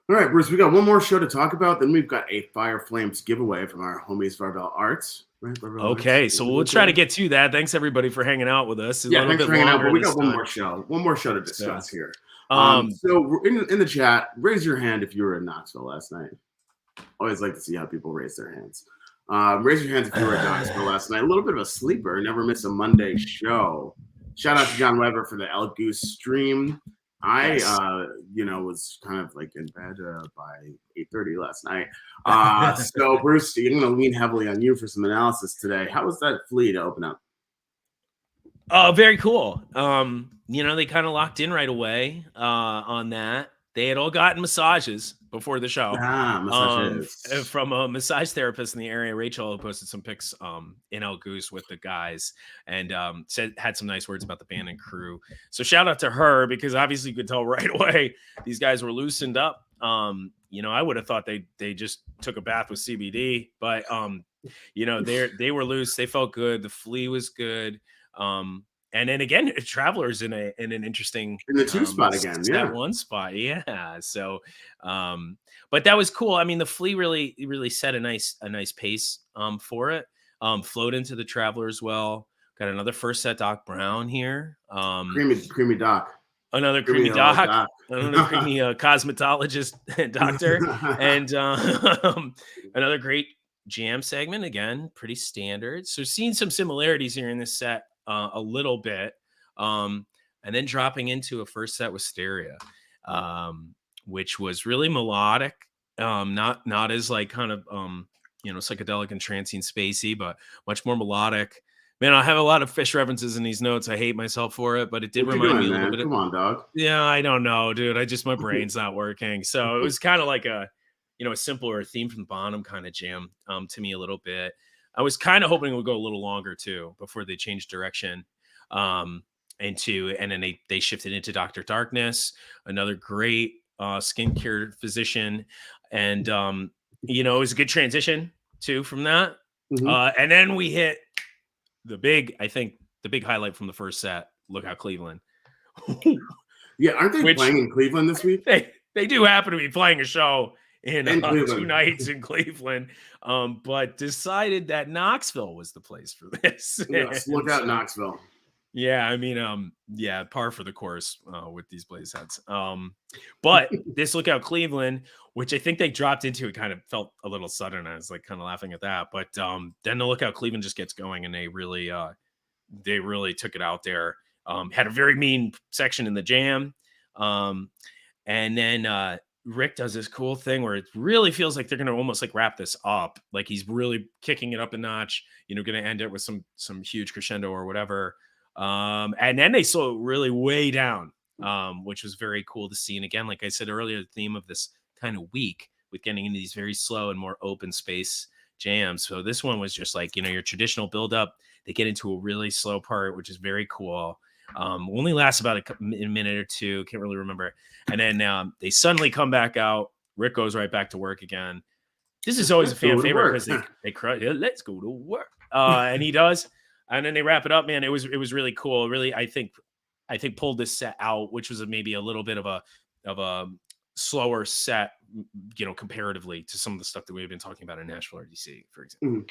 All right, Bruce, we got one more show to talk about. Then we've got a Fire Flames giveaway from our homies Varvel Arts. Right, okay, so we'll try to get to that. Thanks everybody for hanging out with us. Thanks for hanging out. But we got one more show to discuss here. So in the chat, raise your hand if you were in Knoxville last night. Always like to see how people raise their hands. Raise your hands if you were in Knoxville last night. A little bit of a sleeper. Never miss a Monday show. Shout out to John Weber for the El Goose stream. I was kind of in bed by 8:30 last night. So Bruce, I'm going to lean heavily on you for some analysis today. How was that flea to open up? Oh, very cool. They kind of locked in right away on that. They had all gotten massages before the show. Massages. From a massage therapist in the area. Rachel posted some pics in El Goose with the guys, and had some nice words about the band and crew. So shout out to her, because obviously you could tell right away these guys were loosened up. I would have thought they just took a bath with CBD, but they were loose. They felt good. The flea was good. And then again, Travelers in an interesting in the 2 spot again, that 1 spot, So, but that was cool. I mean, the flea really set a nice pace for it. Flowed into the Travelers well. Got another first set Doc Brown here. Creamy Doc. Another creamy doc. Another creamy cosmetologist doctor, and another great jam segment. Again, pretty standard. So seeing some similarities here in this set. A little bit, and then dropping into a first set Wisteria, which was really melodic, not as kind of psychedelic and transient spacey, but much more melodic. Man, I have a lot of Fish references in these notes. I hate myself for it, but it did remind me a little bit. Come on, dog. Yeah, I don't know, dude. My brain's not working. So it was kind of like a simpler theme from the bottom kind of jam to me a little bit. I was kind of hoping it would go a little longer too before they changed direction. And and then they shifted into Dr. Darkness, another great skincare physician. And it was a good transition too from that. And then we hit the big highlight from the first set. Look Out Cleveland. Yeah, aren't they playing in Cleveland this week? They do happen to be playing a show in 2 nights in Cleveland, but decided that Knoxville was the place for this. Yes, look out, Knoxville. Yeah, I mean, par for the course with these blaze heads. But this Look Out Cleveland, which I think they dropped into, it kind of felt a little sudden. I was like kind of laughing at that. But then the Look Out Cleveland just gets going, and they really took it out there. Had a very mean section in the jam. And then Rick does this cool thing where it really feels like they're going to almost like wrap this up. Like he's really kicking it up a notch, going to end it with some huge crescendo or whatever. And then they slow really way down, which was very cool to see. And again, like I said earlier, the theme of this kind of week with getting into these very slow and more open space jams. So this one was just like, your traditional build up. They get into a really slow part, which is very cool. Only lasts about a minute or two. Can't really remember. And then they suddenly come back out. Rick goes right back to work again. This is always a fan favorite because they cry. Yeah, let's go to work. And he does. And then they wrap it up, man. It was really cool. Really, I think pulled this set out, which was maybe a little bit of a slower set, comparatively to some of the stuff that we've been talking about in Nashville or DC, for example.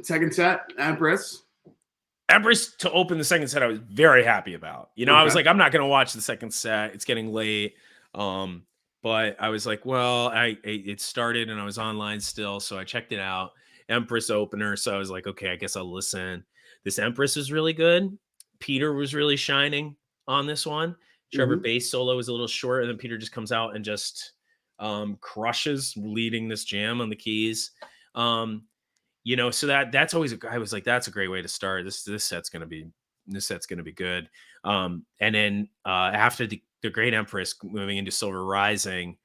Second set, Empress to open the second set, I was very happy about. I was like, I'm not going to watch the second set. It's getting late. But I was like, well, it started and I was online still, so I checked it out. Empress opener, so I was like, okay, I guess I'll listen. This Empress is really good. Peter was really shining on this one. Trevor bass solo was a little short, and then Peter just comes out and just crushes, leading this jam on the keys. So that's always I was like, that's a great way to start. This set's gonna be good. And then after the Great Empress, moving into Silver Rising,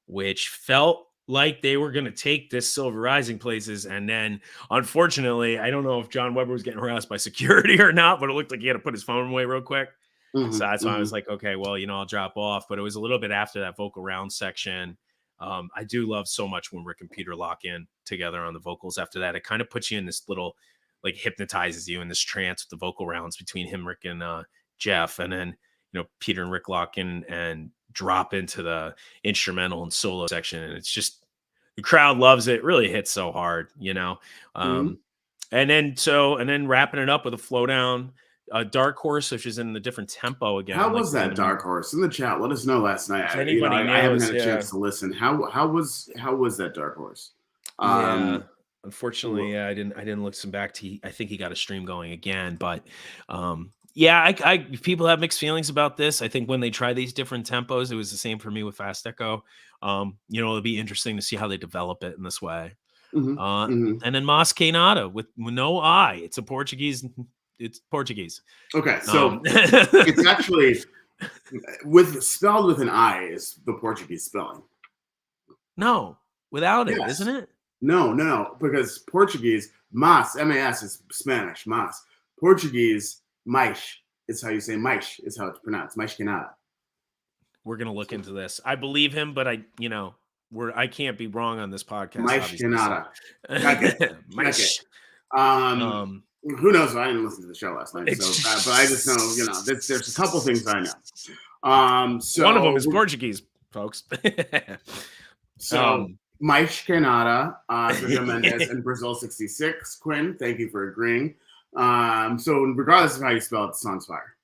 which felt like they were going to take this Silver Rising places. And then, unfortunately, I don't know if John Webber was getting harassed by security or not, but it looked like he had to put his phone away real quick. So that's why I was like, okay, well, I'll drop off. But it was a little bit after that vocal round section. I do love so much when Rick and Peter lock in together on the vocals. After that, it kind of puts you in this little, like, hypnotizes you in this trance with the vocal rounds between him, Rick, and Jeff. And then, Peter and Rick lock in and drop into the instrumental and solo section. And it's just, the crowd loves it. Really hits so hard, and then wrapping it up with a flow down, Dark Horse, which is in the different tempo again. How was that Dark Horse? In the chat, let us know last night. I haven't had a chance to listen. How was that Dark Horse? Unfortunately, I didn't look some back to. I think he got a stream going again, but I people have mixed feelings about this. I think when they try these different tempos, it was the same for me with Fast Echo. It'll be interesting to see how they develop it in this way. And then Mas Queimada with no I. It's Portuguese. Okay, so it's actually spelled with an I is the Portuguese spelling. No, without it, isn't it? No, because Portuguese, mas, M-A-S is Spanish, mas. Portuguese, mais is how you say mais, is how it's pronounced, mais que nada. We're going to look into this. I believe him, but I can't be wrong on this podcast. Mais que nada. Who knows? I didn't listen to the show last night, so but I just know, there's a couple things I know. So one of them is Portuguese, folks. So mais que nada, Sergio Mendes and Brazil 66. Quinn, thank you for agreeing. So regardless of how you spell it, the song's fire.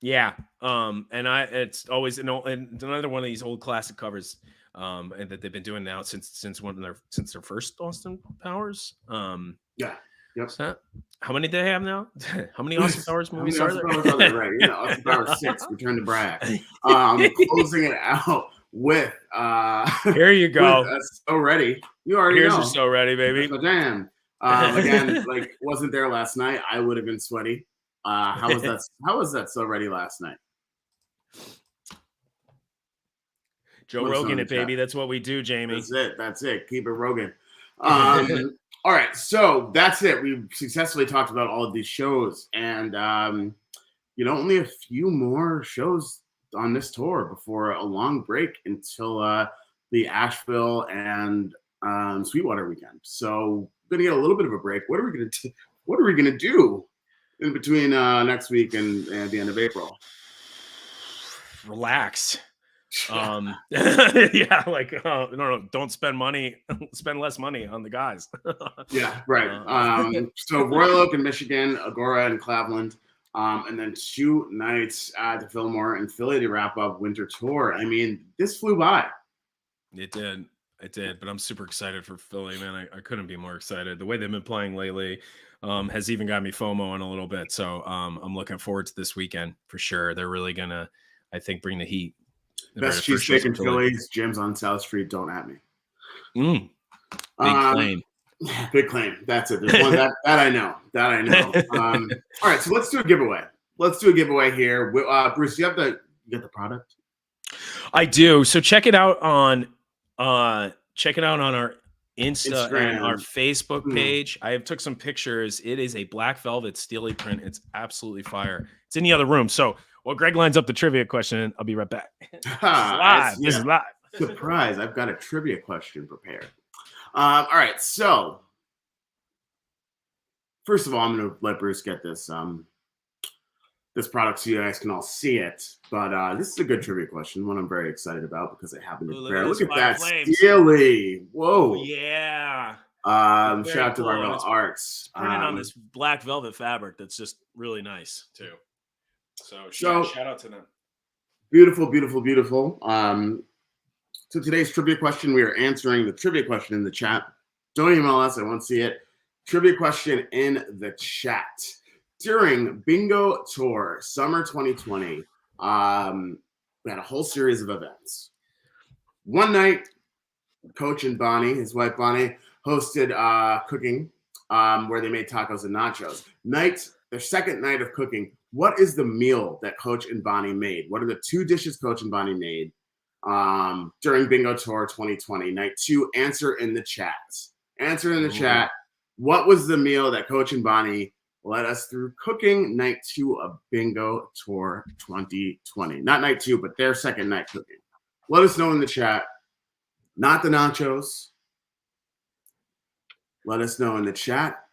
Yeah. It's always and another one of these old classic covers and that they've been doing now since their first Austin Powers. Yeah. Yep. So, how many do they have now? How many Austin Powers movies are there? Right. Austin Powers 6, Return to Bragg. Closing it out with here you go. So ready. You already know. So ready, baby. So damn. Again, like wasn't there last night. I would have been sweaty. How was that so ready last night? Joe Rogan it, baby. That's what we do, Jamie. That's it. Keep it Rogan. All right, so that's it. We've successfully talked about all of these shows, and only a few more shows on this tour before a long break until the Asheville and Sweetwater weekend. So we're gonna get a little bit of a break. What are we gonna do? What are we gonna do in between next week and the end of April? Relax. Yeah, like no, don't spend money, spend less money on the guys. Yeah, right. So Royal Oak in Michigan, Agora and Cleveland, and then 2 nights at the Fillmore in Philly to wrap up winter tour. I mean, this flew by. It did, but I'm super excited for Philly, man. I couldn't be more excited. The way they've been playing lately has even got me FOMO in a little bit. So I'm looking forward to this weekend for sure. They're really gonna, I think, bring the heat. Best cheesesteak in Philly's, Jim's on South Street. Don't at me. Big claim. Big claim. That's it. There's one that I know. That I know. All right, so let's do a giveaway. Let's do a giveaway here. Bruce, you get the product? I do. So check it out on our Instagram and our Facebook page. I have took some pictures. It is a black velvet steely print. It's absolutely fire. It's in the other room. So while Greg lines up the trivia question, I'll be right back. This is live. Surprise. I've got a trivia question prepared. All right. So first of all, I'm going to let Bruce get this this product so you guys can all see it. But this is a good trivia question, one I'm very excited about because I happen to prepare. Look at that steely. Whoa. Oh, yeah. Shout out to Varvel Arts. Printed on this black velvet fabric that's just really nice too. So shout out to them. Beautiful, beautiful, beautiful. So today's trivia question, we are answering the trivia question in the chat. Don't email us, I won't see it. Trivia question in the chat. During Bingo Tour Summer 2020, we had a whole series of events. One night, Coach and Bonnie, his wife Bonnie, hosted cooking where they made tacos and nachos. Their second night of cooking, what is the meal that Coach and Bonnie made? What are the 2 dishes Coach and Bonnie made during Bingo Tour 2020? Night 2, answer in the chat. Answer in the chat. What was the meal that Coach and Bonnie led us through cooking night 2 of Bingo Tour 2020? Not night 2, but their second night cooking. Let us know in the chat. Not the nachos. Let us know in the chat.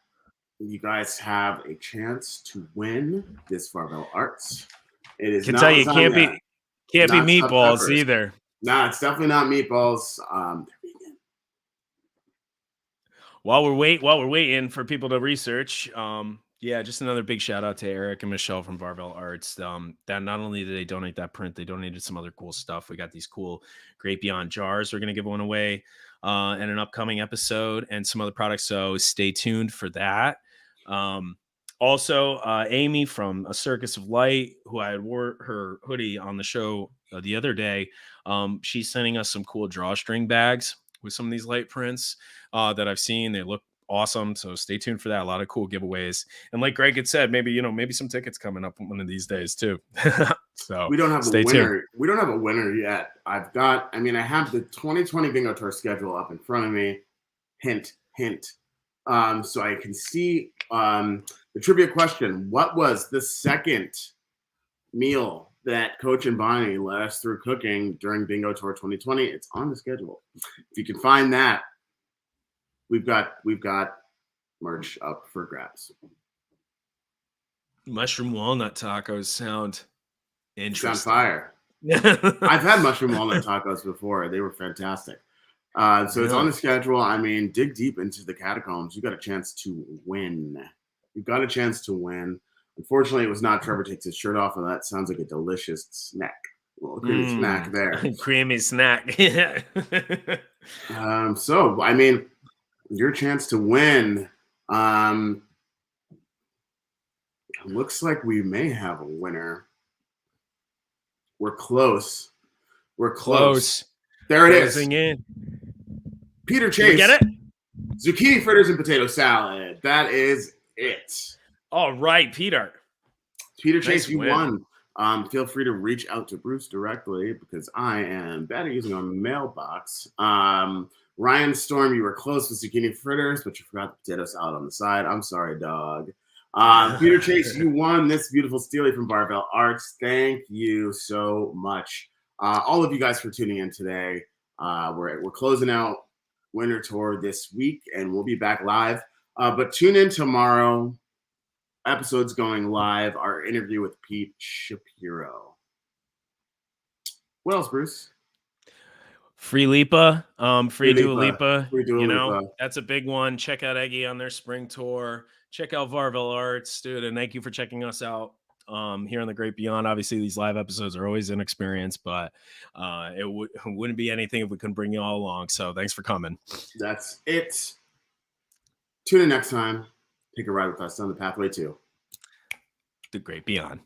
You guys have a chance to win this Varvel Arts. It is. Can tell you can't be meatballs either. Nah, it's definitely not meatballs. While we're waiting for people to research, just another big shout out to Eric and Michelle from Varvel Arts. That not only did they donate that print, they donated some other cool stuff. We got these cool Great Beyond jars. We're gonna give one away in an upcoming episode, and some other products. So stay tuned for that. Also, Amy from A Circus of Light, who I had wore her hoodie on the show the other day, she's sending us some cool drawstring bags with some of these light prints that I've seen. They look awesome, so stay tuned for that. A lot of cool giveaways, and like Greg had said, maybe some tickets coming up one of these days too. So we don't have a winner. Tuned. We don't have a winner yet. I have the 2020 Bingo Tour schedule up in front of me. Hint. So I can see the trivia question. What was the second meal that Coach and Bonnie led us through cooking during Bingo Tour 2020? It's on the schedule. If you can find that, we've got merch up for grabs. Mushroom walnut tacos sound interesting. Sound fire. I've had mushroom walnut tacos before. They were fantastic. So it's on the schedule. I mean, dig deep into the catacombs. You got a chance to win. Unfortunately, it was not Trevor takes his shirt off, and that sounds like a delicious snack. A little creamy snack there. Creamy snack. So, I mean, your chance to win. Looks like we may have a winner. We're close. There it is. In. Peter Chase. Get it? Zucchini fritters and potato salad. That is it. All right, Peter. Chase, you won. Feel free to reach out to Bruce directly because I am bad at using a mailbox. Ryan Storm, you were close with zucchini fritters, but you forgot the potato salad on the side. I'm sorry, dog. Peter Chase, you won this beautiful Steely from Barvell Arts. Thank you so much. All of you guys for tuning in today. We're closing out Winter Tour this week, and we'll be back live. But tune in tomorrow. Episode's going live. Our interview with Pete Shapiro. What else, Bruce? Free Lipa, free Dua Lipa. Free Dua You know, Lipa. that's a big one. Check out Eggy on their spring tour. Check out Varvel Arts, dude. And thank you for checking us out here on the Great Beyond. Obviously, these live episodes are always an experience, but it wouldn't be anything if we couldn't bring you all along. So thanks for coming. That's it. Tune in next time. Take a ride with us on the pathway to the Great Beyond.